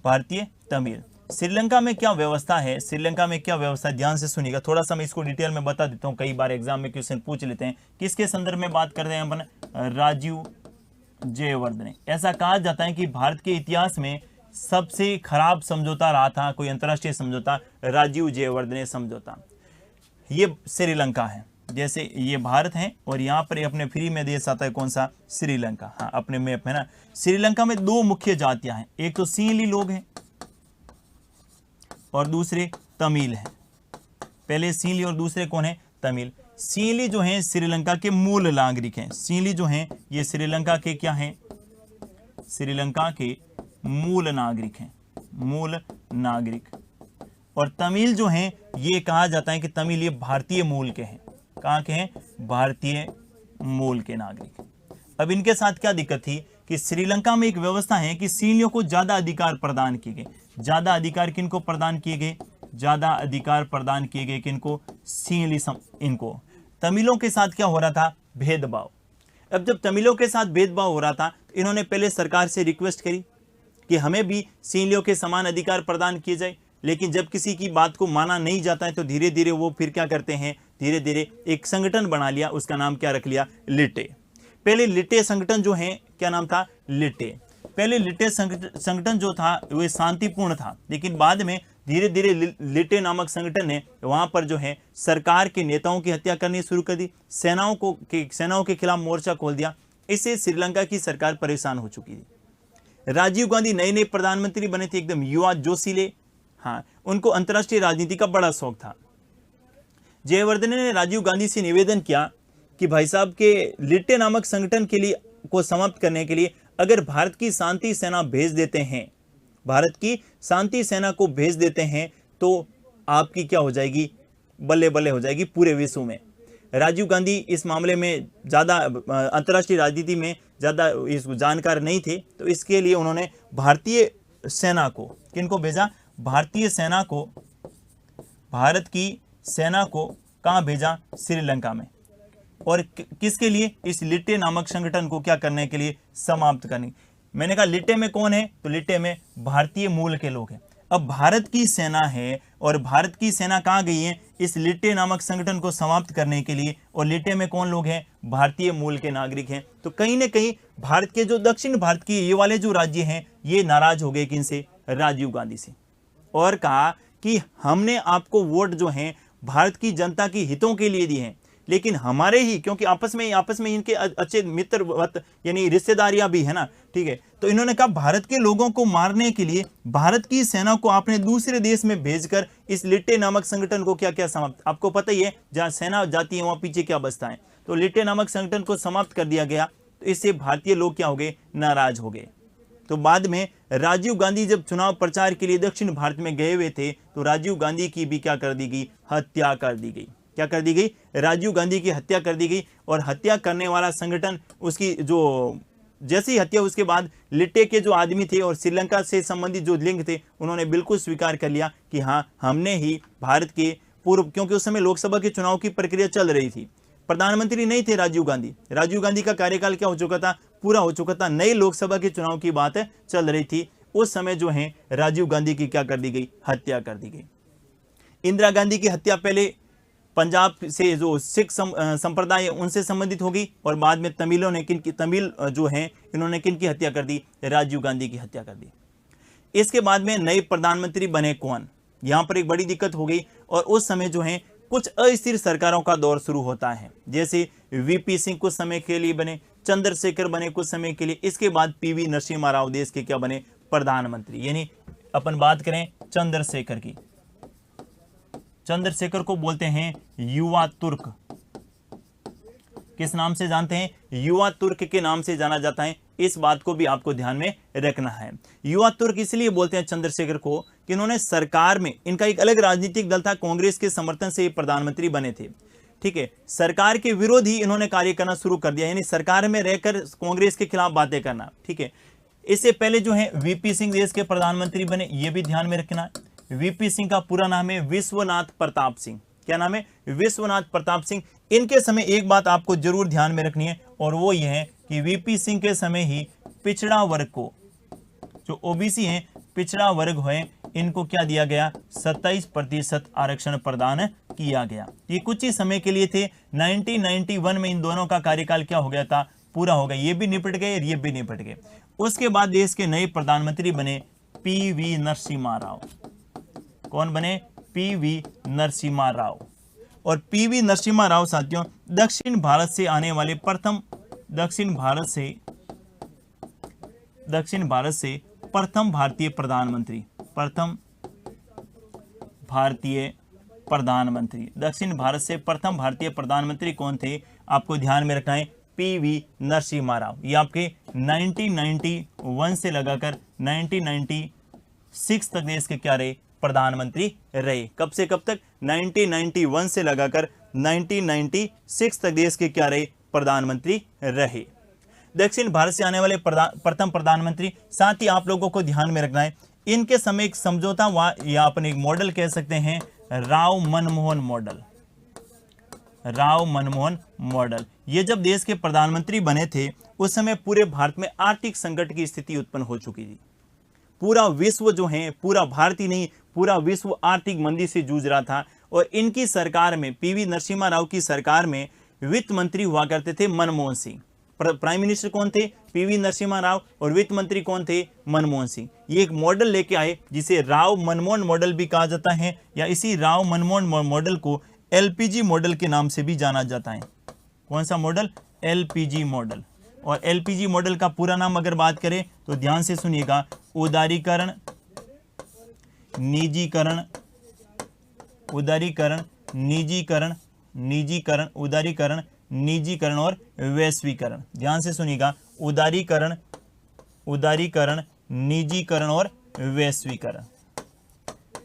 भारतीय तमिल। श्रीलंका में क्या व्यवस्था है? श्रीलंका में क्या व्यवस्था है? ध्यान से सुनिएगा, थोड़ा सा मैं इसको डिटेल में बता देता हूँ, कई बार एग्जाम में क्वेश्चन पूछ लेते हैं। किसके संदर्भ में बात कर रहे हैं अपन? राजीव जयवर्धने। ऐसा कहा जाता है कि भारत के इतिहास में सबसे खराब समझौता रहा था कोई अंतर्राष्ट्रीय समझौता, राजीव जयवर्धने समझौता। ये श्रीलंका है, जैसे ये भारत है और यहाँ पर अपने फ्री में देश आता है कौन सा? श्रीलंका। हाँ, अपने मैप है ना। श्रीलंका में दो मुख्य जातियां हैं, एक तो सिंहली लोग हैं और दूसरे तमिल हैं। पहले सिंहली और दूसरे कौन है? तमिल। सिंहली जो हैं श्रीलंका के मूल नागरिक हैं। सिंहली जो हैं ये श्रीलंका के क्या हैं? श्रीलंका के मूल नागरिक हैं, मूल नागरिक। और तमिल जो हैं ये कहा जाता है कि तमिल ये भारतीय मूल के हैं। कहाँ के हैं? भारतीय मूल के नागरिक। अब इनके साथ क्या दिक्कत थी कि श्रीलंका में एक व्यवस्था है कि सिंहलियों को ज्यादा अधिकार प्रदान किए गए। ज्यादा अधिकार किनको प्रदान किए गए? ज्यादा अधिकार प्रदान किए गए किनको? सिंहली इनको। तमिलों के साथ क्या हो रहा था? भेदभाव। अब जब तमिलों के साथ भेदभाव हो रहा था, इन्होंने पहले सरकार से रिक्वेस्ट करी कि हमें भी सिंहलियों के समान अधिकार प्रदान किए जाए, लेकिन जब किसी की बात को माना नहीं जाता है तो धीरे धीरे वो फिर क्या करते हैं? धीरे धीरे एक संगठन बना लिया, उसका नाम क्या रख लिया? लिटे। पहले लिटे संगठन जो है, क्या नाम था? लिटे। पहले लिटे संगठन जो था वो शांतिपूर्ण था, लेकिन बाद में धीरे धीरे लिटे नामक संगठन ने वहां पर जो है सरकार के नेताओं की हत्या करनी शुरू कर दी, सेनाओं के खिलाफ मोर्चा खोल दिया। इससे श्रीलंका की सरकार परेशान हो चुकी थी। राजीव गांधी नए नए प्रधानमंत्री बने थे, एकदम युवा जोशीले। हाँ, उनको अंतर्राष्ट्रीय राजनीति का बड़ा शौक था। जयवर्धने ने राजीव गांधी से निवेदन किया कि भाई साहब के लिटे नामक संगठन के लिए को समाप्त करने के लिए अगर भारत की शांति सेना भेज देते हैं, भारत की शांति सेना को भेज देते हैं तो आपकी क्या हो जाएगी? बल्ले बल्ले हो जाएगी पूरे विश्व में। राजीव गांधी इस मामले में ज़्यादा अंतर्राष्ट्रीय राजनीति में ज़्यादा इस जानकार नहीं थे, तो इसके लिए उन्होंने भारतीय सेना को, किनको भेजा? भारतीय सेना को, भारत की सेना को कहाँ भेजा? श्रीलंका में। और किसके लिए? इस लिटे नामक संगठन को क्या करने के लिए? समाप्त करने। मैंने कहा लिटे में कौन है? तो लिटे में भारतीय मूल के लोग हैं। अब भारत की सेना है और भारत की सेना कहाँ गई है? इस लिटे नामक संगठन को समाप्त करने के लिए। और लिटे में कौन लोग हैं? भारतीय मूल के नागरिक हैं। तो कहीं ना कहीं भारत के जो दक्षिण भारत के ये वाले जो राज्य हैं ये नाराज हो गए किनसे? राजीव गांधी से। और कहा कि हमने आपको वोट जो हैं भारत की जनता की हितों के लिए दिए हैं, लेकिन हमारे ही, क्योंकि आपस में इनके अच्छे मित्र यानी रिश्तेदारियां भी है ना, ठीक है। तो इन्होंने कहा भारत के लोगों को मारने के लिए भारत की सेना को आपने दूसरे देश में भेजकर इस लिटे नामक संगठन को क्या क्या समाप्त, आपको पता ही है जहां सेना जाती है वहां पीछे क्या बचता है। तो लिटे नामक संगठन को समाप्त कर दिया गया। तो इससे भारतीय लोग क्या हो गए? नाराज हो गए। तो बाद में राजीव गांधी जब चुनाव प्रचार के लिए दक्षिण भारत में गए हुए थे तो राजीव गांधी की भी क्या कर दी गई? हत्या कर दी गई। क्या कर दी गई? राजीव गांधी की हत्या कर दी गई। और हत्या करने वाला संगठन, उसकी जो जैसी हत्या, उसके बाद लिटे के जो आदमी थे और श्रीलंका से संबंधित जो लिंक थे उन्होंने बिल्कुल स्वीकार कर लिया कि हाँ, हमने ही भारत के पूर्व, क्योंकि उस समय लोकसभा के चुनाव की प्रक्रिया चल रही थी, प्रधानमंत्री नहीं थे राजीव गांधी। राजीव गांधी का कार्यकाल क्या हो चुका था? पूरा हो चुका था। नई लोकसभा के चुनाव की बात चल रही थी। उस समय जो है राजीव गांधी की क्या कर दी गई? हत्या कर दी गई। इंदिरा गांधी की हत्या पहले पंजाब से जो सिख संप्रदाय उनसे संबंधित होगी और बाद में तमिलों ने तमिल जो हैं इन्होंने किनकी हत्या कर दी? राजीव गांधी की हत्या कर दी। इसके बाद में नए प्रधानमंत्री बने कौन? यहाँ पर एक बड़ी दिक्कत हो गई और उस समय जो है कुछ अस्थिर सरकारों का दौर शुरू होता है। जैसे वीपी सिंह कुछ समय के लिए बने, चंद्रशेखर बने कुछ समय के लिए। इसके बाद पीवी नरसिम्हा राव देश के क्या बने? प्रधानमंत्री। यानी अपन बात करें चंद्रशेखर की, चंद्रशेखर को बोलते हैं युवा तुर्क। किस नाम से जानते हैं? युवा तुर्क के नाम से जाना जाता है। इस बात को भी आपको ध्यान में रखना है। युवा तुर्क इसलिए बोलते हैं चंद्रशेखर को कि इन्होंने सरकार में, इनका एक अलग राजनीतिक दल था, कांग्रेस के समर्थन से ये प्रधानमंत्री बने थे, ठीक है। सरकार के विरोध ही इन्होंने कार्य करना शुरू कर दिया, यानी सरकार में रहकर कांग्रेस के खिलाफ बातें करना, ठीक है। इससे पहले जो है वीपी सिंह देश के प्रधानमंत्री बने, ये भी ध्यान में रखना है। वीपी सिंह का पूरा नाम है विश्वनाथ प्रताप सिंह। क्या नाम है? विश्वनाथ प्रताप सिंह। इनके समय एक बात आपको जरूर ध्यान में रखनी है, और वो ये है कि वीपी सिंह के समय ही पिछड़ा वर्ग को, जो ओबीसी हैं, पिछड़ा वर्ग है, इनको क्या दिया गया, 27% आरक्षण प्रदान किया गया। ये कुछ ही समय के लिए थे। 1991 में इन दोनों का कार्यकाल क्या हो गया था, पूरा हो गया। ये भी निपट गए और ये भी निपट गए। उसके बाद देश के नए प्रधानमंत्री बने पीवी नरसिम्हा राव। कौन बने, पीवी नरसिम्हा राव। और पीवी नरसिम्हा राव साथियों दक्षिण भारत से आने वाले प्रथम, दक्षिण भारत से प्रथम भारतीय प्रधानमंत्री, प्रथम भारतीय प्रधानमंत्री, दक्षिण भारत से प्रथम भारतीय प्रधानमंत्री कौन थे, आपको ध्यान में रखना है, पीवी नरसिम्हा राव। ये आपके 1991 से लगाकर 1996 तक देश के क्या रहे, प्रधानमंत्री रहे। कब से कब तक, 1991 से लगाकर 1996 तक देश के क्या रहे, प्रधानमंत्री रहे। दक्षिण भारत से आने वाले प्रथम प्रधानमंत्री। साथ ही आप लोगों को ध्यान में रखना है, इनके समय एक समझौता हुआ, या अपन एक मॉडल कह सकते हैं, राव मनमोहन मॉडल। राव मनमोहन मॉडल। ये जब देश के प्रधानमंत्री बने थे उस समय पूरे भारत में आर्थिक संकट की स्थिति उत्पन्न हो चुकी थी। पूरा विश्व जो है, पूरा भारत ही नहीं, पूरा विश्व आर्थिक मंदी से जूझ रहा था। और इनकी सरकार में, पीवी नरसिम्हा राव की सरकार में वित्त मंत्री हुआ करते थे मनमोहन सिंह। प्राइम मिनिस्टर कौन थे, पीवी नरसिम्हा राव, और वित्त मंत्री कौन थे, मनमोहन सिंह। ये एक मॉडल लेके आए जिसे राव मनमोहन मॉडल भी कहा जाता है, या इसी राव मनमोहन मॉडल को एलपीजी मॉडल के नाम से भी जाना जाता है। कौन सा मॉडल, एलपीजी मॉडल। और एलपीजी मॉडल का पूरा नाम अगर बात करें तो ध्यान से सुनिएगा, उदारीकरण, निजीकरण, उदारीकरण, निजीकरण, निजीकरण, उदारीकरण, निजीकरण और वैश्वीकरण। ध्यान से सुनिएगा, उदारीकरण, उदारीकरण, निजीकरण और वैश्वीकरण,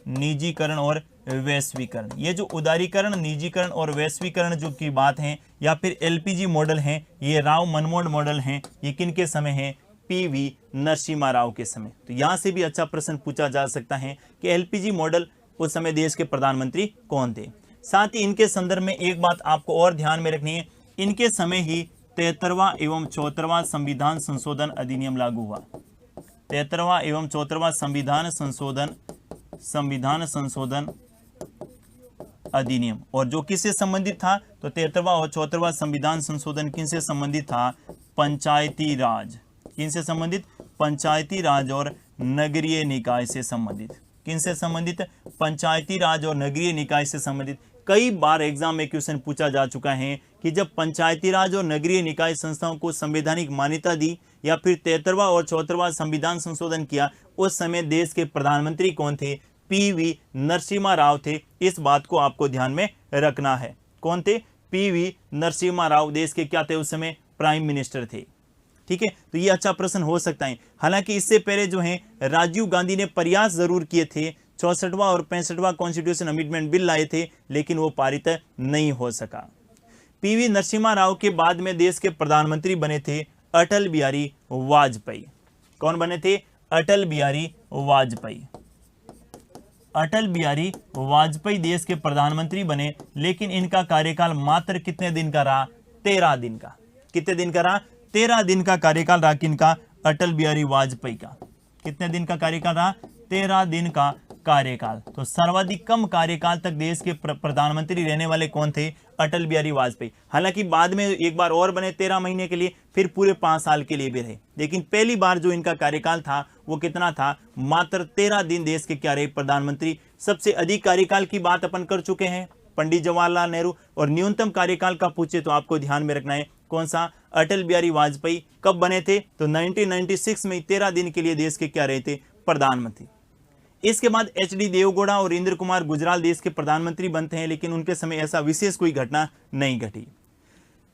निजीकरण और वैश्वीकरण। ये जो उदारीकरण, निजीकरण और वैश्वीकरण जो की बात है, या फिर एलपीजी मॉडल है, ये राव मनमोहन मॉडल हैं। ये किन के समय है, पीवी नरसिम्हा राव के समय। तो यहां से भी अच्छा प्रश्न पूछा जा सकता है कि एलपीजी मॉडल उस समय देश के प्रधानमंत्री कौन थे। साथ ही इनके संदर्भ में एक बात आपको और ध्यान में रखनी है, इनके समय ही 73वां एवं 74वां संविधान संशोधन अधिनियम लागू हुआ। 73वां एवं 74वां संविधान संशोधन अधिनियम। और जो किससे संबंधित था, तो 73वां और 74वां संविधान संशोधन किनसे संबंधित था, पंचायती राज। किनसे संबंधित, पंचायती राज और नगरीय निकाय से संबंधित। किनसे संबंधित, पंचायती राज और नगरीय निकाय से संबंधित। कई बार एग्जाम में क्वेश्चन पूछा जा चुका है कि जब पंचायती राज और नगरीय निकाय संस्थाओं को संवैधानिक मान्यता दी, या फिर 73वां और 74वां संविधान संशोधन किया, उस समय देश के प्रधानमंत्री कौन थे, पीवी नरसिम्हा राव थे। इस बात को आपको ध्यान में रखना है। कौन थे, पीवी नरसिम्हा राव देश के क्या थे उस समय, प्राइम मिनिस्टर थे। ठीक है, तो ये अच्छा प्रश्न हो सकता है। हालांकि इससे पहले जो है राजीव गांधी ने प्रयास जरूर किए थे, 64वां और 65वां कॉन्स्टिट्यूशन अमेंडमेंट बिल लाए थे, लेकिन वो पारित नहीं हो सका। पीवी नरसिम्हा राव के बाद में देश के प्रधानमंत्री बने थे अटल बिहारी वाजपेयी। कौन बने थे, अटल बिहारी वाजपेयी। अटल बिहारी वाजपेयी देश के प्रधानमंत्री बने, लेकिन इनका कार्यकाल मात्र कितने दिन का रहा, 13 दिन का। कितने दिन का रहा, 13 दिन का कार्यकाल रहा किनका, अटल बिहारी वाजपेयी का। कितने दिन का कार्यकाल रहा, 13 दिन का कार्यकाल। तो सर्वाधिक कम कार्यकाल तक देश के प्रधानमंत्री रहने वाले कौन थे, अटल बिहारी वाजपेयी। हालांकि बाद में एक बार और बने 13 महीने के लिए, फिर पूरे 5 साल के लिए भी रहे, लेकिन पहली बार जो इनका कार्यकाल था वो कितना था, मात्र 13 दिन देश के क्या रहे, प्रधानमंत्री। सबसे अधिक कार्यकाल की बात अपन कर चुके हैं, पंडित जवाहरलाल नेहरू। और न्यूनतम कार्यकाल का पूछे तो आपको ध्यान में रखना है, कौन सा, अटल बिहारी वाजपेयी। कब बने थे, तो 1996 में 13 दिन के लिए देश के क्या रहे थे, प्रधानमंत्री। इसके बाद एचडी देवगौड़ा और इंद्र कुमार गुजराल देश के प्रधानमंत्री बनते हैं, लेकिन उनके समय ऐसा विशेष कोई घटना नहीं घटी।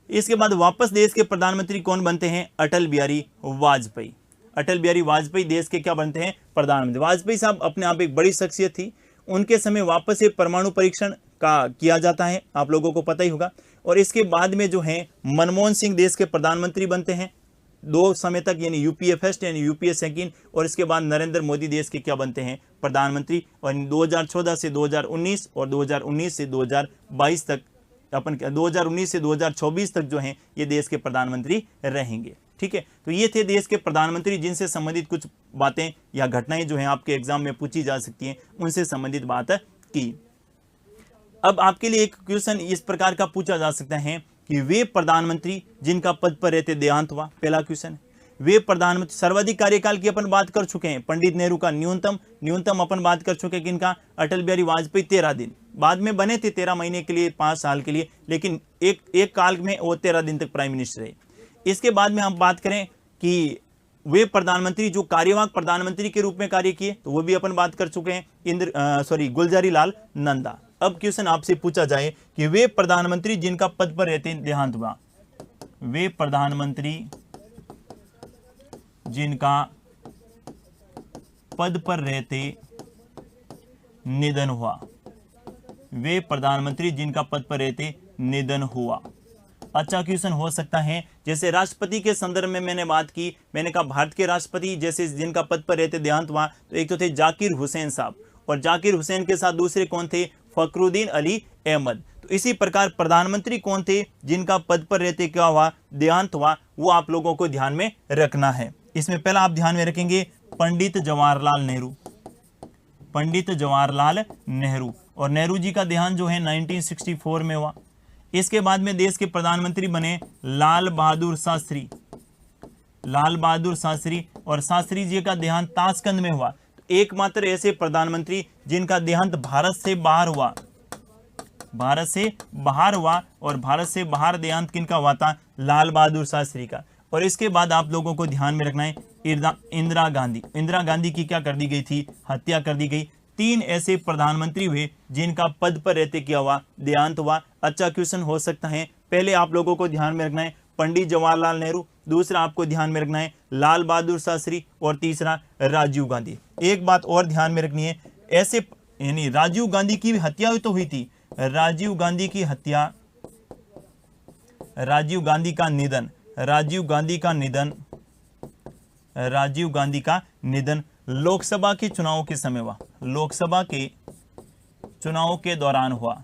इसके बाद वापस देश के प्रधानमंत्री कौन बनते हैं, अटल बिहारी वाजपेयी। अटल बिहारी वाजपेयी देश के क्या बनते हैं, प्रधानमंत्री। वाजपेयी साहब अपने आप एक बड़ी शख्सियत थी। उनके समय वापस से परमाणु परीक्षण का किया जाता है, आप लोगों को पता ही होगा। और इसके बाद में जो है मनमोहन सिंह देश के प्रधानमंत्री बनते हैं 2 समय तक, यानी यूपीए फर्स्ट यानी यूपीए सेकंड। और इसके बाद नरेंद्र मोदी देश के क्या बनते हैं, प्रधानमंत्री। और 2014 से 2019 और 2019 से 2022 तक अपन 2019 से 2024 तक जो हैं ये देश के प्रधानमंत्री रहेंगे। ठीक है, तो ये थे देश के प्रधानमंत्री जिनसे संबंधित कुछ बातें या घटनाएं जो हैं आपके एग्जाम में पूछी जा सकती हैं, उनसे संबंधित बात की। अब आपके लिए एक क्वेश्चन इस प्रकार का पूछा जा सकता है कि वे प्रधानमंत्री जिनका पद पर रहते देहांत हुआ। पहला क्वेश्चन, वे प्रधानमंत्री सर्वाधिक कार्यकाल की अपन बात कर चुके हैं, पंडित नेहरू का न्यूनतम अपन बात कर चुके हैं कि इनका अटल बिहारी वाजपेयी 13 दिन, बाद में बने थे 13 महीने के लिए, 5 साल के लिए, लेकिन एक काल में वो 13 दिन तक प्राइम मिनिस्टर रहे। इसके बाद में हम बात करें कि वे प्रधानमंत्री जो कार्यवाहक प्रधानमंत्री के रूप में कार्य किए, तो वो भी अपन बात कर चुके हैं, गुलजारी लाल नंदा। अब क्वेश्चन आपसे पूछा जाए कि वे प्रधानमंत्री जिनका पद पर रहते देहांत हुआ, वे प्रधानमंत्री जिनका पद पर रहते निधन हुआ, वे प्रधानमंत्री जिनका पद पर रहते निधन हुआ। अच्छा क्वेश्चन हो सकता है, जैसे राष्ट्रपति के संदर्भ में मैंने बात की, मैंने कहा भारत के राष्ट्रपति जैसे जिनका पद पर रहते देहांत हुआ, तो एक तो थे जाकिर हुसैन साहब, और जाकिर हुसैन के साथ दूसरे कौन थे, फखरुद्दीन अली अहमद। तो इसी प्रकार प्रधानमंत्री कौन थे जिनका पद पर रहते क्या हुआ, देहांत हुआ, वो आप लोगों को ध्यान में रखना है। इसमें पहला आप ध्यान में रखेंगे पंडित जवाहरलाल नेहरू, पंडित जवाहरलाल नेहरू, और नेहरू जी का देहांत जो है 1964 में हुआ। इसके बाद में देश के प्रधानमंत्री बने लाल बहादुर शास्त्री, लाल बहादुर शास्त्री, और शास्त्री जी का देहांत ताशकंद में हुआ। एकमात्र ऐसे प्रधानमंत्री जिनका देहांत भारत से बाहर हुआ, भारत से बाहर हुआ, और भारत से बाहर देहांत किनका हुआ था, लाल बहादुर शास्त्री का। और इसके बाद आप लोगों को ध्यान में रखना है इंदिरा गांधी, इंदिरा गांधी की क्या कर दी गई थी, हत्या कर दी गई। 3 ऐसे प्रधानमंत्री हुए जिनका पद पर रहते क्या हुआ, देहांत हुआ। अच्छा क्वेश्चन हो सकता है, पहले आप लोगों को ध्यान में रखना है पंडित जवाहरलाल नेहरू, दूसरा आपको ध्यान में रखना है लाल बहादुर शास्त्री, और तीसरा राजीव गांधी। एक बात और ध्यान में रखनी है, ऐसे यानी राजीव गांधी की हत्या तो हुई थी, राजीव गांधी की हत्या, राजीव गांधी का निधन, राजीव गांधी का निधन, राजीव गांधी का निधन लोकसभा के चुनाव के समय हुआ, लोकसभा के चुनाव के दौरान हुआ,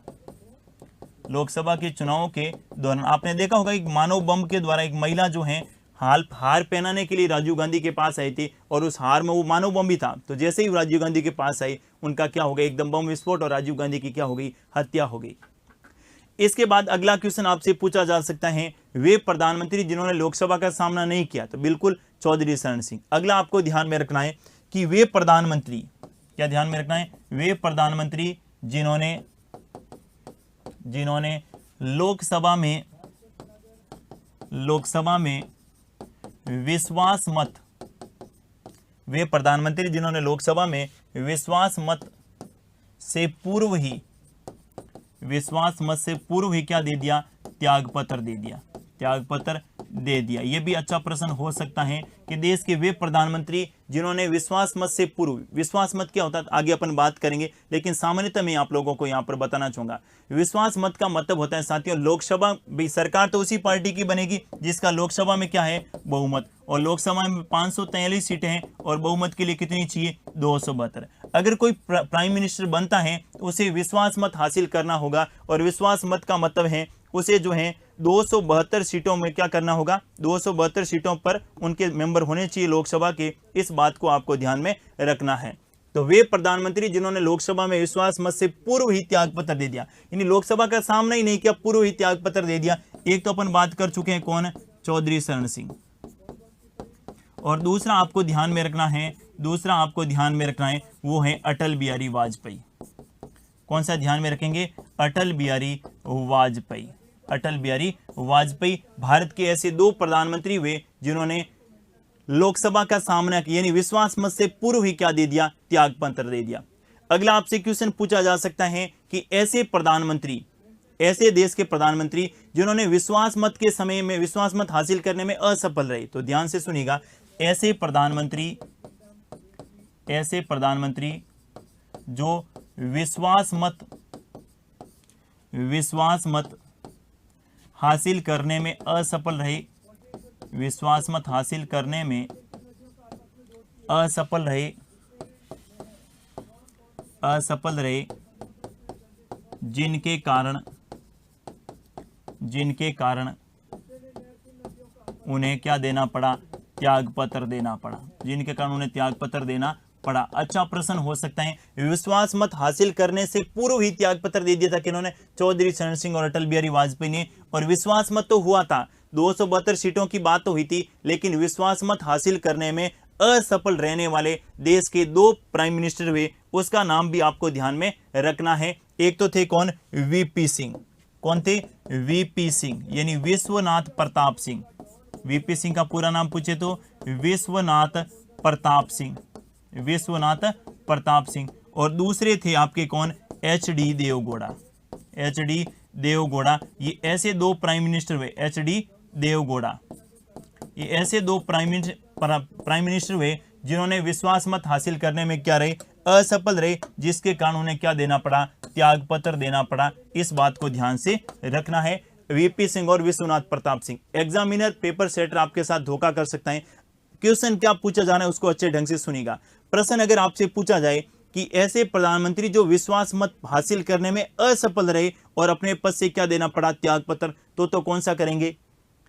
लोकसभा के चुनाव के दौरान। आपने देखा होगा एक मानव बम के द्वारा एक महिला जो है हार पहनाने के लिए राजीव गांधी के पास आई थी, और उस हार में वो मानव बम भी था। तो जैसे ही राजीव गांधी के पास आई, उनका क्या हो गया, एकदम बम विस्फोट, और राजीव गांधी की क्या हो गई, हत्या हो गई। इसके बाद अगला क्वेश्चन आपसे पूछा जा सकता है, वे प्रधानमंत्री जिन्होंने लोकसभा का सामना नहीं किया, तो बिल्कुल चौधरी चरण सिंह। अगला आपको ध्यान में रखना है कि वे प्रधानमंत्री, क्या ध्यान में रखना है, वे प्रधानमंत्री जिन्होंने लोकसभा में विश्वास मत, वे प्रधानमंत्री जिन्होंने लोकसभा में विश्वास मत से पूर्व ही क्या दे दिया, त्यागपत्र दे दिया, त्यागपत्र दे दिया। यह भी अच्छा प्रश्न हो सकता है कि देश के वे प्रधानमंत्री जिन्होंने विश्वास मत से पूर्व, विश्वास मत क्या होता है आगे अपन बात करेंगे, लेकिन सामान्यतः मैं आप लोगों को यहां पर बताना चाहूंगा। विश्वास मत का मतलब होता है साथियों, लोकसभा भी सरकार तो उसी पार्टी की बनेगी जिसका लोकसभा में क्या है, बहुमत, और लोकसभा में 543 सीटें हैं, और बहुमत के लिए कितनी चाहिए, 272। अगर कोई प्राइम मिनिस्टर बनता है तो उसे विश्वास मत हासिल करना होगा, और विश्वास मत का मतलब है उसे जो है 272 सीटों में क्या करना होगा, 272 सीटों पर उनके मेंबर होने चाहिए लोकसभा के। इस बात को आपको ध्यान में रखना है। तो वे प्रधानमंत्री जिन्होंने लोकसभा में विश्वास मत से पूर्व ही त्यागपत्र दे दिया, यानी लोकसभा का सामना ही नहीं किया, पूर्व ही त्यागपत्र दे दिया। एक तो अपन बात कर चुके हैं कौन, चौधरी चरण सिंह, और दूसरा आपको ध्यान में रखना है, वो है अटल बिहारी वाजपेयी। कौन सा ध्यान में रखेंगे, अटल बिहारी वाजपेयी। अटल बिहारी वाजपेयी भारत के ऐसे 2 प्रधानमंत्री हुए जिन्होंने लोकसभा का सामना किया, यानी विश्वास मत से पूर्व ही क्या दे दिया, त्यागपत्र दे दिया। अगला आपसे क्वेश्चन पूछा जा सकता है कि ऐसे प्रधानमंत्री, ऐसे देश के प्रधानमंत्री जिन्होंने विश्वास मत के समय में विश्वास मत हासिल करने में असफल रहे, तो ध्यान से सुनिएगा, ऐसे प्रधानमंत्री जो विश्वास मत हासिल करने में असफल रहे, विश्वास मत हासिल करने में असफल रहे, जिनके कारण जिनके कारण उन्हें क्या देना पड़ा, त्याग पत्र देना पड़ा, जिनके कारण उन्हें त्याग पत्र देना पड़ा। अच्छा प्रश्न हो सकता है, विश्वास मत हासिल करने से पूर्व ही त्याग पत्र दे दिया था किन्होंने, चौधरी चरण सिंह और अटल बिहारी वाजपेयी ने। और विश्वास मत तो हुआ था, 272 सीटों की बात तो हुई थी, लेकिन विश्वास मत हासिल करने में असफल रहने वाले देश के 2 प्राइम मिनिस्टर हुए, उसका नाम भी आपको ध्यान में रखना है। एक तो थे कौन, वीपी सिंह। कौन थे, वीपी सिंह, यानी विश्वनाथ प्रताप सिंह। वीपी सिंह का पूरा नाम पूछे तो विश्वनाथ प्रताप सिंह, विश्वनाथ प्रताप सिंह। और दूसरे थे आपके कौन, एच.डी. देवगौड़ा, एच.डी. देवगौड़ा। ये ऐसे 2 प्राइम मिनिस्टर हुए, एच.डी. देवगौड़ा, ये ऐसे 2 प्राइम मिनिस्टर हुए जिन्होंने विश्वास मत हासिल करने में क्या रहे, असफल रहे, जिसके कारण उन्हें क्या देना पड़ा, त्याग पत्र देना पड़ा। इस बात को ध्यान से रखना है। वीपी सिंह और Vishwanath Pratap Singh. Examiner paper setter आपके साथ धोखा कर सकता है। क्वेश्चन क्या पूछा जा रहा है उसको अच्छे ढंग से सुनिएगा। प्रश्न अगर आपसे पूछा जाए कि ऐसे प्रधानमंत्री जो विश्वास मत हासिल करने में असफल रहे और अपने पद से क्या देना पड़ा, त्याग पत्र, तो कौन सा करेंगे,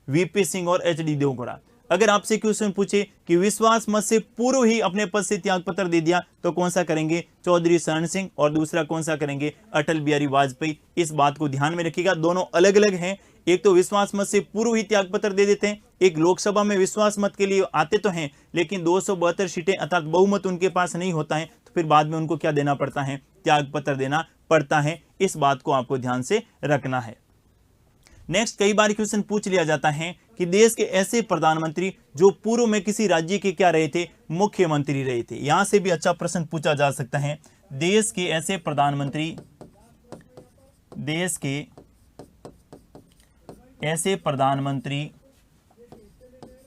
वीपी सिंह और एच.डी. देवगौड़ा। अगर आपसे क्वेश्चन पूछे कि विश्वास मत से पूर्व ही अपने पद से त्याग पत्र दे दिया तो कौन सा करेंगे, चौधरी चरण सिंह, और दूसरा कौन सा करेंगे, अटल बिहारी वाजपेयी। इस बात को ध्यान में रखिएगा, दोनों अलग अलग हैं। एक तो विश्वास मत से पूर्व ही त्याग पत्र दे देते हैं, एक लोकसभा में विश्वास मत के लिए आते तो हैं लेकिन 272 सीटें अर्थात बहुमत उनके पास नहीं होता है, तो फिर बाद में उनको क्या देना पड़ता है, त्याग पत्र देना पड़ता है। इस बात को आपको ध्यान से रखना है। नेक्स्ट, कई बार क्वेश्चन पूछ लिया जाता है कि देश के ऐसे प्रधानमंत्री जो पूर्व में किसी राज्य के क्या रहे थे, मुख्यमंत्री रहे थे। यहां से भी अच्छा प्रश्न पूछा जा सकता है। देश के ऐसे प्रधानमंत्री, देश के ऐसे प्रधानमंत्री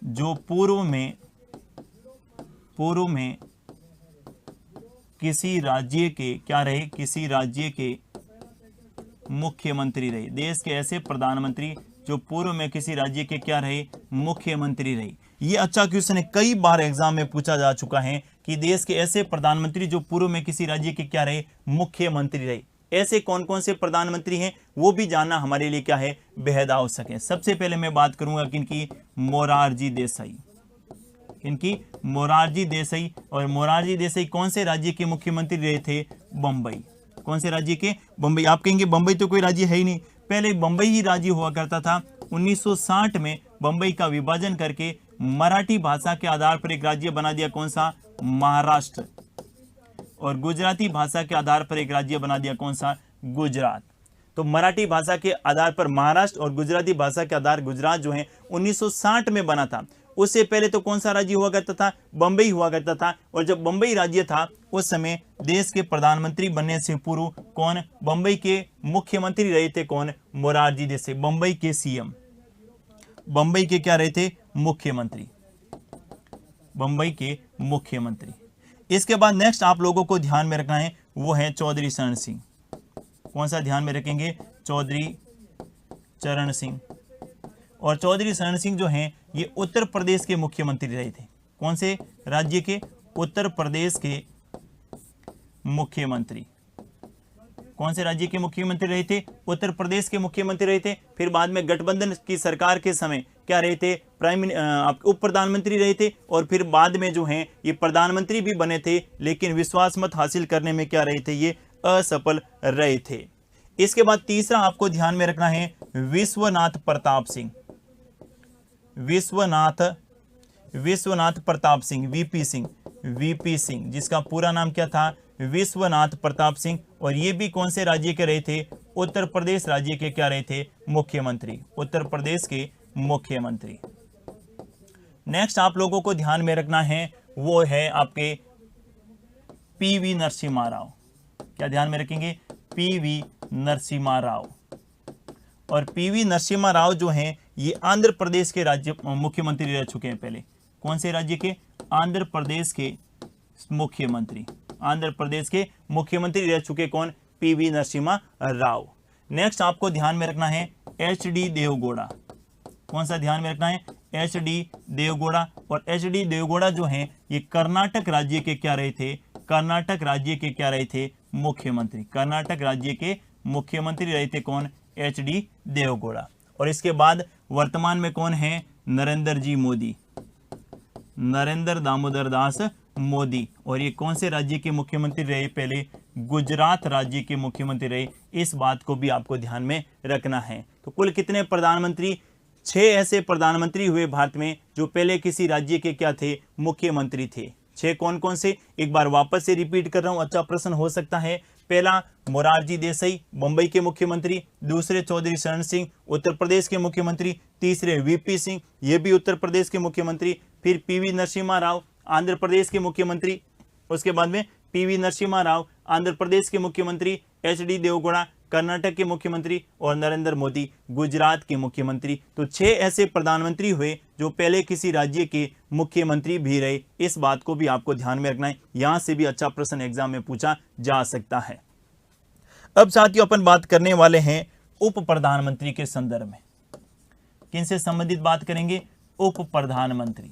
जो पूर्व में किसी राज्य के क्या रहे, किसी राज्य के मुख्यमंत्री रहे। देश के ऐसे प्रधानमंत्री जो पूर्व में किसी राज्य के क्या रहे, मुख्यमंत्री रहे। ये अच्छा क्वेश्चन है, कई बार एग्जाम में पूछा जा चुका है कि देश के ऐसे प्रधानमंत्री जो पूर्व में किसी राज्य के क्या रहे, मुख्यमंत्री रहे। ऐसे कौन कौन से प्रधानमंत्री हैं वो भी जानना हमारे लिए क्या है, बेहद आवश्यक है। सबसे पहले मैं बात करूंगा किनकी, मोरारजी देसाई, किनकी, मोरारजी देसाई। और मोरारजी देसाई कौन से राज्य के मुख्यमंत्री रहे थे, बंबई। कौन से राज्य के, बंबई। आप कहेंगे बंबई तो कोई राज्य है ही नहीं, पहले बंबई ही राज्य हुआ करता था। 1960 में बंबई का विभाजन करके मराठी भाषा के आधार पर एक राज्य बना दिया, कौन सा, महाराष्ट्र। और गुजराती भाषा के आधार पर एक राज्य बना दिया, कौन सा, गुजरात। तो मराठी भाषा के आधार पर महाराष्ट्र और गुजराती भाषा के आधार गुजरात जो है 1960 में बना था। उससे पहले तो कौन सा राज्य हुआ करता था, बंबई हुआ करता था। और जब बंबई राज्य था उस समय देश के प्रधानमंत्री बनने से पूर्व कौन, बंबई के मुख्यमंत्री रहे थे, कौन, मोरारजी देसाई। बंबई के सीएम, बंबई के क्या रहे थे, मुख्यमंत्री, बंबई के मुख्यमंत्री। इसके बाद नेक्स्ट आप लोगों को ध्यान में रखना है वो है चौधरी चरण सिंह। कौन सा ध्यान में रखेंगे, चौधरी चरण सिंह। और चौधरी चरण सिंह जो हैं ये उत्तर प्रदेश के मुख्यमंत्री रहे थे। कौन से राज्य के, उत्तर प्रदेश के मुख्यमंत्री। कौन से राज्य के मुख्यमंत्री रहे थे, उत्तर प्रदेश के मुख्यमंत्री रहे थे। फिर बाद में गठबंधन की सरकार के समय क्या रहे थे, उप प्रधानमंत्री रहे थे। और फिर बाद में जो हैं ये प्रधानमंत्री भी बने थे, लेकिन विश्वास मत हासिल करने में क्या रहे थे, ये असफल रहे थे। इसके बाद तीसरा आपको ध्यान में रखना है विश्वनाथ प्रताप सिंह, विश्वनाथ प्रताप सिंह, वीपी सिंह, जिसका पूरा नाम क्या था, विश्वनाथ प्रताप सिंह। और ये भी कौन से राज्य के रहे थे, उत्तर प्रदेश राज्य के क्या रहे थे, मुख्यमंत्री, उत्तर प्रदेश के मुख्यमंत्री। नेक्स्ट आप लोगों को ध्यान में रखना है वो है आपके पीवी नरसिम्हा राव। क्या ध्यान में रखेंगे, पीवी नरसिम्हा राव। और पीवी नरसिम्हा राव जो हैं ये आंध्र प्रदेश के राज्य मुख्यमंत्री रह चुके हैं पहले। कौन से राज्य के, आंध्र प्रदेश के मुख्यमंत्री, आंध्र प्रदेश के मुख्यमंत्री रह चुके कौन, पीवी नरसिम्हा राव। नेक्स्ट आपको ध्यान में रखना है एच.डी. देवगौड़ा। कौन सा ध्यान में रखना है, एच.डी. देवगौड़ा। और एच.डी. देवगौड़ा जो हैं ये कर्नाटक राज्य के क्या रहे थे, कर्नाटक राज्य के क्या रहे थे, मुख्यमंत्री। कर्नाटक राज्य के मुख्यमंत्री रहे थे कौन, एच.डी. देवगौड़ा। और इसके बाद वर्तमान में कौन है, नरेंद्र जी मोदी, नरेंद्र दामोदर दास मोदी। और ये कौन से राज्य के मुख्यमंत्री रहे, पहले गुजरात राज्य के मुख्यमंत्री रहे। इस बात को भी आपको ध्यान में रखना है। तो कुल कितने प्रधानमंत्री, 6 ऐसे प्रधानमंत्री हुए भारत में जो पहले किसी राज्य के क्या थे, मुख्यमंत्री थे। 6 कौन कौन से, एक बार वापस से रिपीट कर रहा हूं, अच्छा प्रश्न हो सकता है। पहला मोरारजी देसाई, मुंबई के मुख्यमंत्री। दूसरे चौधरी चरण सिंह, उत्तर प्रदेश के मुख्यमंत्री। तीसरे वीपी सिंह, ये भी उत्तर प्रदेश के मुख्यमंत्री। फिर पीवी नरसिम्हा राव, आंध्र प्रदेश के मुख्यमंत्री। उसके बाद में पीवी नरसिम्हा राव, आंध्र प्रदेश के मुख्यमंत्री। एचडी देवगौड़ा, कर्नाटक के मुख्यमंत्री। और नरेंद्र मोदी, गुजरात के मुख्यमंत्री। तो 6 ऐसे प्रधानमंत्री हुए जो पहले किसी राज्य के मुख्यमंत्री भी रहे। इस बात को भी आपको ध्यान में रखना है, यहां से भी अच्छा प्रश्न एग्जाम में पूछा जा सकता है। अब साथियों अपन बात करने वाले हैं उप प्रधानमंत्री के संदर्भ में। किनसे संबंधित बात करेंगे, उप प्रधानमंत्री।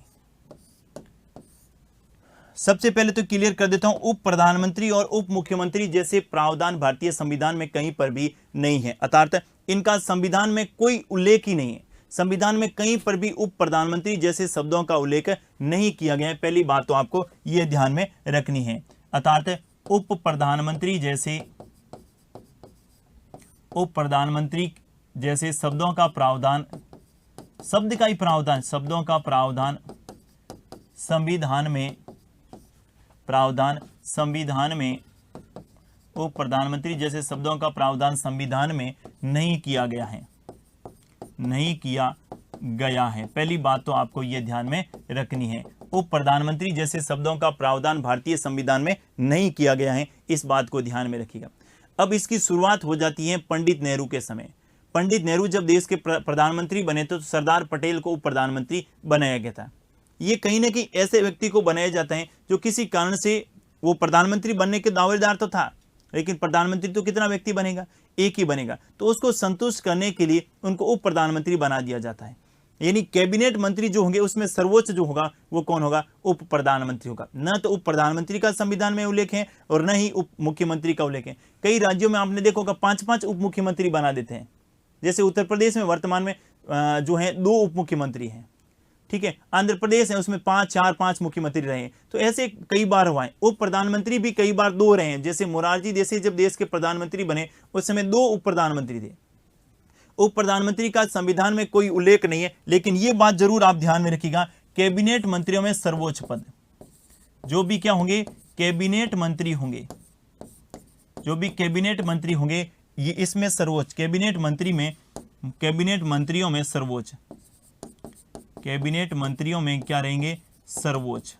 सबसे पहले तो क्लियर कर देता हूं, उप प्रधानमंत्री और उप मुख्यमंत्री जैसे प्रावधान भारतीय संविधान में कहीं पर भी नहीं है, अर्थात इनका संविधान में कोई उल्लेख ही नहीं है। संविधान में कहीं पर भी उप प्रधानमंत्री जैसे शब्दों का उल्लेख नहीं किया गया है। पहली बात तो आपको यह ध्यान में रखनी है, अर्थात उप प्रधानमंत्री जैसे शब्दों का प्रावधान, शब्द का ही प्रावधान, शब्दों का प्रावधान संविधान में उप प्रधानमंत्री जैसे शब्दों का प्रावधान संविधान में नहीं किया गया है। पहली बात तो आपको यह ध्यान में रखनी है, उप प्रधानमंत्री जैसे शब्दों का प्रावधान भारतीय संविधान में नहीं किया गया है, इस बात को ध्यान में रखिएगा। अब इसकी शुरुआत हो जाती है पंडित नेहरू के समय। पंडित नेहरू जब देश के प्रधानमंत्री बने तो सरदार पटेल को उप प्रधानमंत्री बनाया गया था। ये कहीं ना कहीं ऐसे व्यक्ति को बनाया जाता है जो किसी कारण से, वो प्रधानमंत्री बनने के दावेदार तो था, लेकिन प्रधानमंत्री तो कितना व्यक्ति बनेगा, एक ही बनेगा, तो उसको संतुष्ट करने के लिए उनको उप प्रधानमंत्री बना दिया जाता है। यानी कैबिनेट मंत्री जो होंगे उसमें सर्वोच्च जो होगा वो कौन होगा, उप प्रधानमंत्री होगा। न तो उप प्रधानमंत्री का संविधान में उल्लेख है और न ही उप मुख्यमंत्री का उल्लेख है। कई राज्यों में आपने देखा होगा 5-5 उप मुख्यमंत्री बना देते हैं। जैसे उत्तर प्रदेश में वर्तमान में जो है 2 उप मुख्यमंत्री हैं, ठीक है। आंध्र प्रदेश है उसमें 5 मुख्यमंत्री रहे हैं। तो ऐसे कई बार हुआ है। उप प्रधानमंत्री भी कई बार 2 रहे हैं। जैसे मोरारजी देसाई जब देश के प्रधानमंत्री बने उस समय 2 उप प्रधानमंत्री थे। उप प्रधानमंत्री का संविधान में कोई उल्लेख नहीं है, लेकिन यह बात जरूर आप ध्यान में रखिएगा, कैबिनेट मंत्रियों में सर्वोच्च पद जो भी क्या होंगे, कैबिनेट मंत्री होंगे, जो भी कैबिनेट मंत्री होंगे ये इसमें सर्वोच्च, कैबिनेट मंत्रियों में सर्वोच्च, कैबिनेट मंत्रियों में क्या रहेंगे, सर्वोच्च,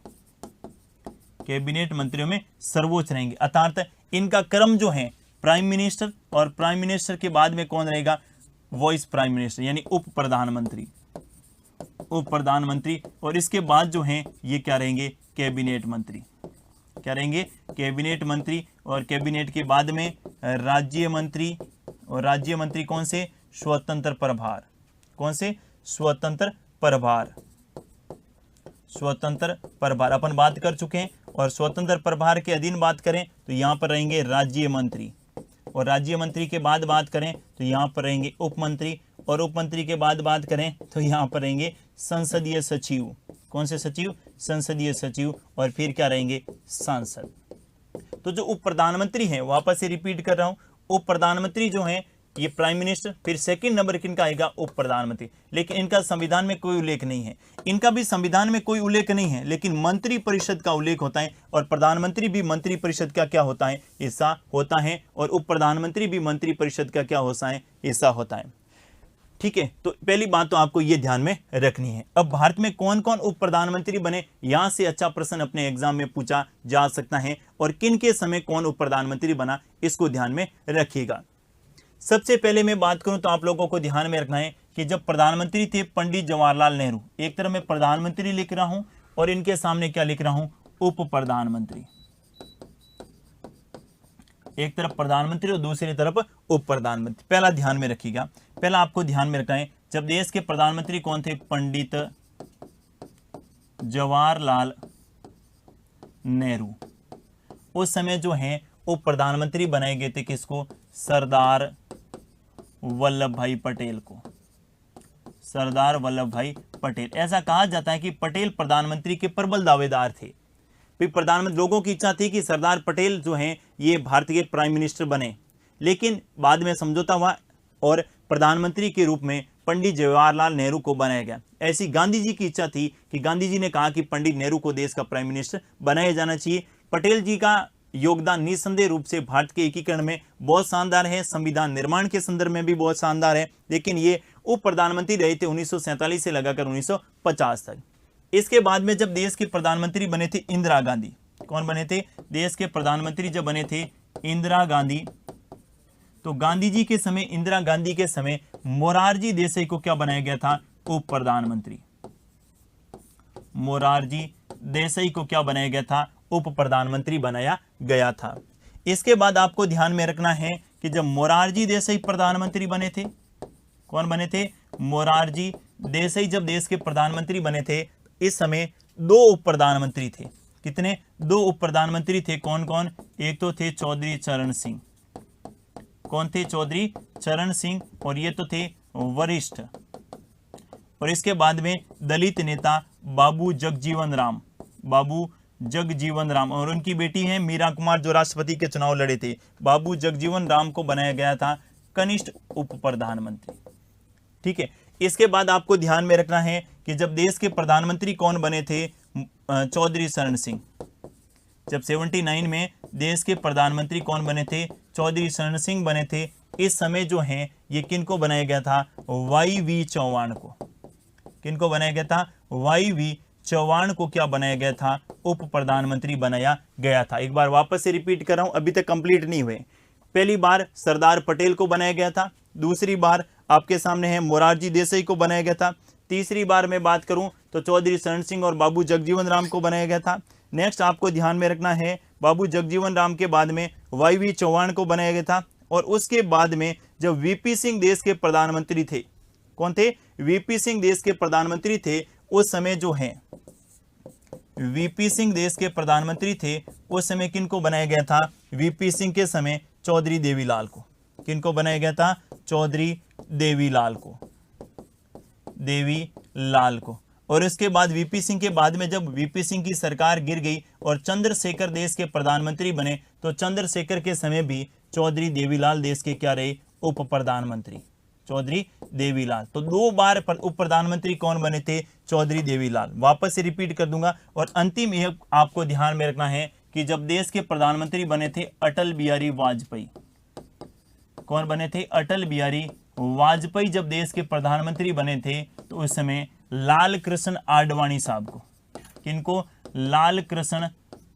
कैबिनेट मंत्रियों में सर्वोच्च रहेंगे। अर्थात इनका क्रम जो है प्राइम मिनिस्टर, और प्राइम मिनिस्टर के बाद में कौन रहेगा, वॉइस प्राइम मिनिस्टर यानी उप प्रधानमंत्री, और इसके बाद जो हैं ये क्या रहेंगे, कैबिनेट मंत्री। क्या रहेंगे, कैबिनेट मंत्री। और कैबिनेट के बाद में राज्य मंत्री, और राज्य मंत्री कौन से, स्वतंत्र प्रभार। कौन से, स्वतंत्र प्रभार अपन बात कर चुके हैं। और स्वतंत्र प्रभार के अधीन बात करें तो यहां पर रहेंगे राज्य मंत्री, और राज्य मंत्री के बाद बात करें तो यहां पर रहेंगे उप मंत्री, और उप मंत्री के बाद बात करें तो यहां पर रहेंगे संसदीय सचिव। कौन से सचिव, संसदीय सचिव। और फिर क्या रहेंगे, सांसद। तो जो उप प्रधानमंत्री हैं, वापस से रिपीट कर रहा हूं, उप प्रधानमंत्री जो हैं ये प्राइम मिनिस्टर, फिर सेकंड नंबर किनका आएगा, उप प्रधानमंत्री। लेकिन इनका संविधान में कोई उल्लेख नहीं है, इनका भी संविधान में कोई उल्लेख नहीं है, लेकिन मंत्री परिषद का उल्लेख होता है। और प्रधानमंत्री भी मंत्री परिषद का क्या होता है, हिस्सा होता है। और उप प्रधानमंत्री भी मंत्री परिषद का क्या होता है, हिस्सा होता है। ठीक है, तो पहली बात तो आपको यह ध्यान में रखनी है। अब भारत में कौन कौन उप प्रधानमंत्री बने, यहां से अच्छा प्रश्न अपने एग्जाम में पूछा जा सकता है। और किन के समय कौन उप प्रधानमंत्री बना, इसको ध्यान में रखिएगा। सबसे पहले मैं बात करूं तो आप लोगों को ध्यान में रखना है कि जब प्रधानमंत्री थे पंडित जवाहरलाल नेहरू, एक तरफ मैं प्रधानमंत्री लिख रहा हूं और इनके सामने क्या लिख रहा हूं, उप प्रधानमंत्री। एक तरफ प्रधानमंत्री और दूसरी तरफ उप प्रधानमंत्री। पहला ध्यान में रखिएगा, पहला आपको ध्यान में रखना है, जब देश के प्रधानमंत्री कौन थे, पंडित जवाहरलाल नेहरू, उस समय जो है उप प्रधानमंत्री बनाए गए थे किसको, सरदार वल्लभ भाई पटेल को। सरदार वल्लभ भाई पटेल। ऐसा कहा जाता है कि पटेल प्रधानमंत्री के प्रबल दावेदार थे। फिर प्रधानमंत्री, लोगों की इच्छा थी कि सरदार पटेल जो हैं ये भारत के प्राइम मिनिस्टर बने, लेकिन बाद में समझौता हुआ और प्रधानमंत्री के रूप में पंडित जवाहरलाल नेहरू को बनाया गया। ऐसी गांधी जी की इच्छा थी कि गांधी जी ने कहा कि पंडित नेहरू को देश का प्राइम मिनिस्टर बनाया जाना चाहिए। पटेल जी का योगदान निसंदेह रूप से भारत के एकीकरण में बहुत शानदार है, संविधान निर्माण के संदर्भ में भी बहुत शानदार है, लेकिन ये उप प्रधानमंत्री रहे थे 1947 से लगाकर 1950 तक। इसके बाद में जब देश के प्रधानमंत्री बने थे इंदिरा गांधी, कौन बने थे? देश के प्रधानमंत्री जब बने थे इंदिरा गांधी, तो गांधी जी के समय, इंदिरा गांधी के समय मोरारजी देसाई को क्या बनाया गया था? उप प्रधानमंत्री। मोरारजी देसाई को क्या बनाया गया था? उप प्रधानमंत्री बनाया गया था। इसके बाद आपको ध्यान में रखना है कि जब मोरारजी देसाई प्रधानमंत्री बने थे, कौन बने थे? मोरारजी देसाई जब देश के प्रधानमंत्री बने थे, इस समय दो उप प्रधानमंत्री थे। कितने? दो उप प्रधानमंत्री थे। कौन कौन? एक तो थे चौधरी चरण सिंह। कौन थे? चौधरी चरण सिंह, और ये तो थे वरिष्ठ। और इसके बाद में दलित नेता बाबू जगजीवन राम, बाबू जगजीवन राम, और उनकी बेटी है मीरा कुमार जो राष्ट्रपति के चुनाव लड़े थे। बाबू जगजीवन राम को बनाया गया था कनिष्ठ उप प्रधानमंत्री। ठीक है। इसके बाद आपको ध्यान में रखना है कि जब देश के प्रधानमंत्री कौन बने थे? चौधरी चरण सिंह। जब 79 में देश के प्रधानमंत्री कौन बने थे? चौधरी चरण सिंह बने थे। इस समय जो है ये किनको बनाया गया था? YV चौहान को। किनको बनाया गया था? YV चौहान को क्या बनाया गया था? उप प्रधानमंत्री बनाया गया था। एक बार वापस से रिपीट कर रहा हूं, अभी तक कंप्लीट नहीं हुए। पहली बार सरदार पटेल को बनाया गया था, दूसरी बार आपके सामने है मोरारजी देसाई को बनाया गया था, तीसरी बार मैं बात करूं तो चौधरी चरण सिंह और बाबू जगजीवन राम को बनाया गया था। नेक्स्ट आपको ध्यान में रखना है, बाबू जगजीवन राम के बाद में YV चौहान को बनाया गया था, और उसके बाद में जब VP सिंह देश के प्रधानमंत्री थे, कौन थे? VP सिंह देश के प्रधानमंत्री थे। उस समय जो है VP सिंह देश के प्रधानमंत्री थे, उस समय किनको बनाया गया था? VP सिंह के समय चौधरी देवीलाल को। किनको बनाया गया था? चौधरी देवीलाल को, देवीलाल को। और इसके बाद VP सिंह के बाद में जब VP सिंह की सरकार गिर गई और चंद्रशेखर देश के प्रधानमंत्री बने, तो चंद्रशेखर के समय भी चौधरी देवीलाल देश के क्या रहे? उप प्रधानमंत्री, चौधरी देवीलाल। तो दो बार उप प्रधानमंत्री कौन बने थे? चौधरी देवीलाल। वापस से रिपीट कर दूंगा। और अंतिम यह आपको ध्यान में रखना है कि जब देश के प्रधानमंत्री बने थे अटल बिहारी वाजपेयी, कौन बने थे? अटल बिहारी वाजपेयी जब देश के प्रधानमंत्री बने थे, तो उस समय लाल कृष्ण आडवाणी साहब को, किनको? लाल कृष्ण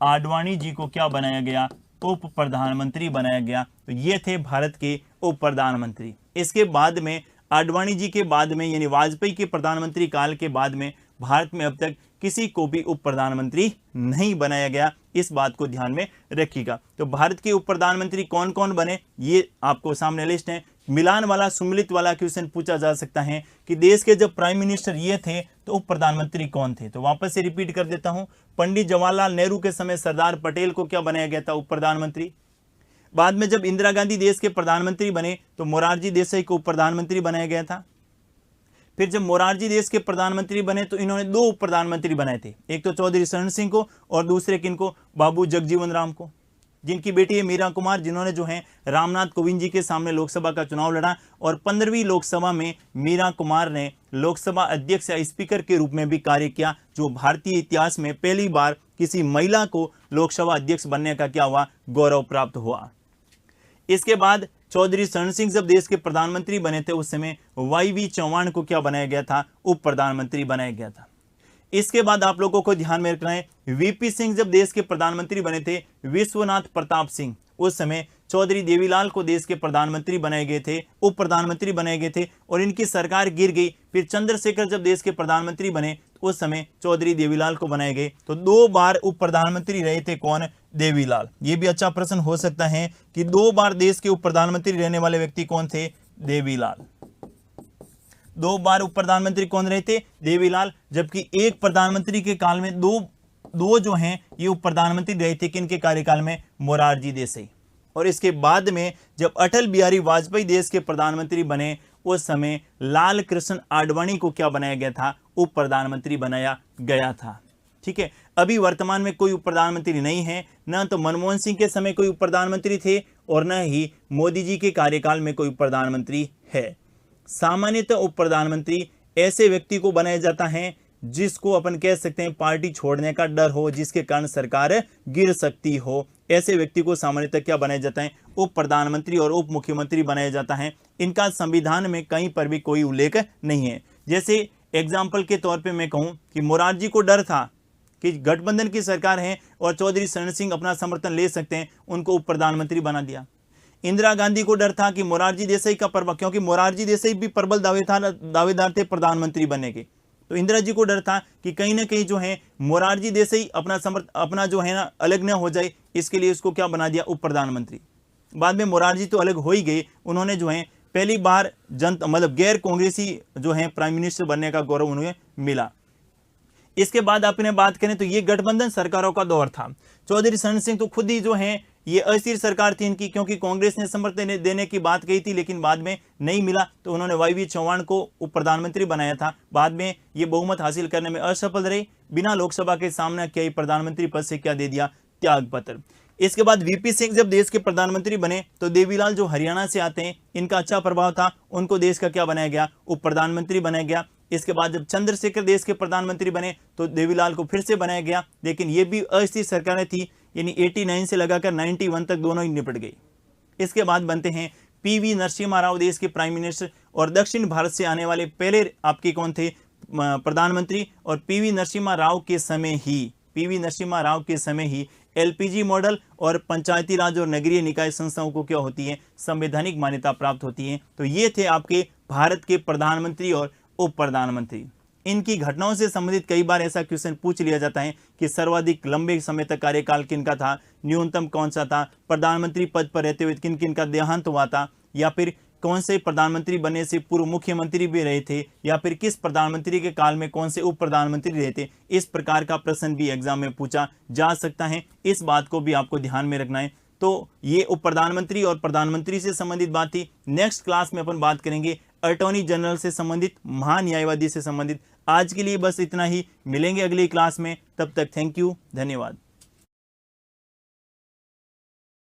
आडवाणी जी को क्या बनाया गया? उप प्रधानमंत्री बनाया गया। तो ये थे भारत के उप प्रधानमंत्री। इसके बाद में आडवाणी जी के बाद में, यानी वाजपेयी के प्रधानमंत्री काल के बाद में, भारत में अब तक किसी को भी उप प्रधानमंत्री नहीं बनाया गया। इस बात को ध्यान में रखिएगा। तो भारत के उप प्रधानमंत्री कौन कौन बने, ये आपको सामने लिस्ट है। मिलान वाला, सुमिलित वाला क्वेश्चन पूछा जा सकता है कि देश के जब प्राइम मिनिस्टर ये थे तो उप प्रधानमंत्री कौन थे? तो वापस से रिपीट कर देता हूं। पंडित जवाहरलाल नेहरू के समय सरदार पटेल को क्या बनाया गया था? उप प्रधानमंत्री। बाद में जब इंदिरा गांधी देश के प्रधानमंत्री बने तो मोरारजी देसाई को उप प्रधानमंत्री बनाया गया था। फिर जब मोरारजी देश के प्रधानमंत्री बने तो इन्होंने दो उप प्रधानमंत्री बनाए थे, एक तो चौधरी चरण सिंह को और दूसरे किनको? बाबू जगजीवन राम को, जिनकी बेटी है मीरा कुमार, जिन्होंने जो है रामनाथ कोविंद जी के सामने लोकसभा का चुनाव लड़ा, और 15वीं लोकसभा में मीरा कुमार ने लोकसभा अध्यक्ष या स्पीकर के रूप में भी कार्य किया, जो भारतीय इतिहास में पहली बार किसी महिला को लोकसभा अध्यक्ष बनने का क्या हुआ? गौरव प्राप्त हुआ। इसके बाद चौधरी चरण सिंह जब देश के प्रधानमंत्री बने थे, उस समय YV चौहान को क्या बनाया गया था? उप प्रधानमंत्री बनाया गया था। इसके बाद आप लोगों को ध्यान में रखना है, VP सिंह जब देश के प्रधानमंत्री बने थे, विश्वनाथ प्रताप सिंह उस समय चौधरी देवीलाल को देश के प्रधानमंत्री बनाए गए थे, उप प्रधानमंत्री बनाए गए थे, और इनकी सरकार गिर गई। फिर चंद्रशेखर जब देश के प्रधानमंत्री बने, उस समय चौधरी देवीलाल को बनाए गए। तो दो बार उप प्रधानमंत्री रहे थे कौन? देवीलाल। ये भी अच्छा प्रश्न हो सकता है कि दो बार देश के उप प्रधानमंत्री रहने वाले व्यक्ति कौन थे? देवीलाल। दो बार उप प्रधानमंत्री कौन रहे थे? देवीलाल। जबकि एक प्रधानमंत्री के काल में दो जो हैं ये उप प्रधानमंत्री रहे थे, किनके कार्यकाल में? मोरारजी देसाई। और इसके बाद में जब अटल बिहारी वाजपेयी देश के प्रधानमंत्री बने, उस समय लाल कृष्ण आडवाणी को क्या बनाया गया था, उप प्रधानमंत्री बनाया गया था। ठीक है, अभी वर्तमान में कोई उप प्रधानमंत्री नहीं है, न तो मनमोहन सिंह के समय कोई उप प्रधानमंत्री थे और न ही मोदी जी के कार्यकाल में कोई उप प्रधानमंत्री है। सामान्यतः उप प्रधानमंत्री ऐसे व्यक्ति को बनाया जाता है जिसको अपन कह सकते हैं पार्टी छोड़ने का डर हो, जिसके कारण सरकार गिर सकती हो, ऐसे व्यक्ति को सामान्यतः क्या बनाया जाता है, उप प्रधानमंत्री और उप मुख्यमंत्री बनाया जाता है। इनका संविधान में कहीं पर भी कोई उल्लेख नहीं है। जैसे एग्जाम्पल के तौर पे मैं कहूं कि मोरारजी को डर था कि गठबंधन की सरकार है और चौधरी शरण सिंह अपना समर्थन ले सकते हैं, उनको उप प्रधानमंत्री बना दिया। इंदिरा गांधी को डर था कि मोरारजी देसाई का प्रभाव, क्योंकि मोरारजी देसाई भी प्रबल दावेदार थे प्रधानमंत्री बनने के, तो इंदिरा जी को डर था कि कहीं ना कहीं जो है मोरारजी देसाई अपना जो है ना अलग न हो जाए, इसके लिए उसको क्या बना दिया, उप प्रधानमंत्री। बाद में मोरारजी तो अलग हो ही गए, उन्होंने जो है पहली बार मतलब गैर कांग्रेसी जो है प्राइम मिनिस्टर बनने का गौरव उन्हें मिला। इसके बाद अपने बात करें तो ये गठबंधन सरकारों का दौर था। चौधरी शरण सिंह तो खुद ही जो है ये अस्थिर सरकार थी इनकी, क्योंकि कांग्रेस ने समर्थन देने की बात कही थी लेकिन बाद में नहीं मिला, तो उन्होंने वाई चौहान को उप प्रधानमंत्री बनाया था। बाद में ये बहुमत हासिल करने में असफल रहे, बिना लोकसभा के सामना किया प्रधानमंत्री पद से क्या दे दिया, त्याग पत्र। इसके बाद वीपी सिंह जब देश के प्रधानमंत्री बने तो देवीलाल जो हरियाणा से आते हैं, इनका अच्छा प्रभाव था, उनको देश का क्या बनाया गया, उप प्रधानमंत्री बनाया गया। इसके बाद जब चंद्रशेखर देश के प्रधानमंत्री बने तो देवीलाल को फिर से बनाया गया, लेकिन ये भी अस्थिर सरकारें थी, यानी 89 से लगाकर 91 तक दोनों ही निपट गई। इसके बाद बनते हैं पीवी नरसिम्हा राव देश के प्राइम मिनिस्टर, और दक्षिण भारत से आने वाले पहले आपके कौन थे, प्रधानमंत्री। और पीवी नरसिम्हा राव के समय ही एलपीजी मॉडल और पंचायती राज और नगरीय निकाय संस्थाओं को क्या होती है, संवैधानिक मान्यता प्राप्त होती है। तो ये थे आपके भारत के प्रधानमंत्री और उप प्रधानमंत्री। इनकी घटनाओं से संबंधित कई बार ऐसा क्वेश्चन पूछ लिया जाता है कि सर्वाधिक लंबे समय तक कार्यकाल किनका था, न्यूनतम कौन सा था, प्रधानमंत्री पद पर रहते हुए किन किन का देहांत हुआ था, या फिर कौन से प्रधानमंत्री बनने से पूर्व मुख्यमंत्री भी रहे थे, या फिर किस प्रधानमंत्री के काल में कौन से उप प्रधानमंत्री रहे थे। इस प्रकार का प्रश्न भी एग्जाम में पूछा जा सकता है, इस बात को भी आपको ध्यान में रखना है। तो ये उप प्रधानमंत्री और प्रधानमंत्री से संबंधित बात थी। नेक्स्ट क्लास में अपन बात करेंगे अटॉर्नी जनरल से संबंधित, महान्यायवादी से संबंधित। आज के लिए बस इतना ही, मिलेंगे अगली क्लास में, तब तक थैंक यू, धन्यवाद।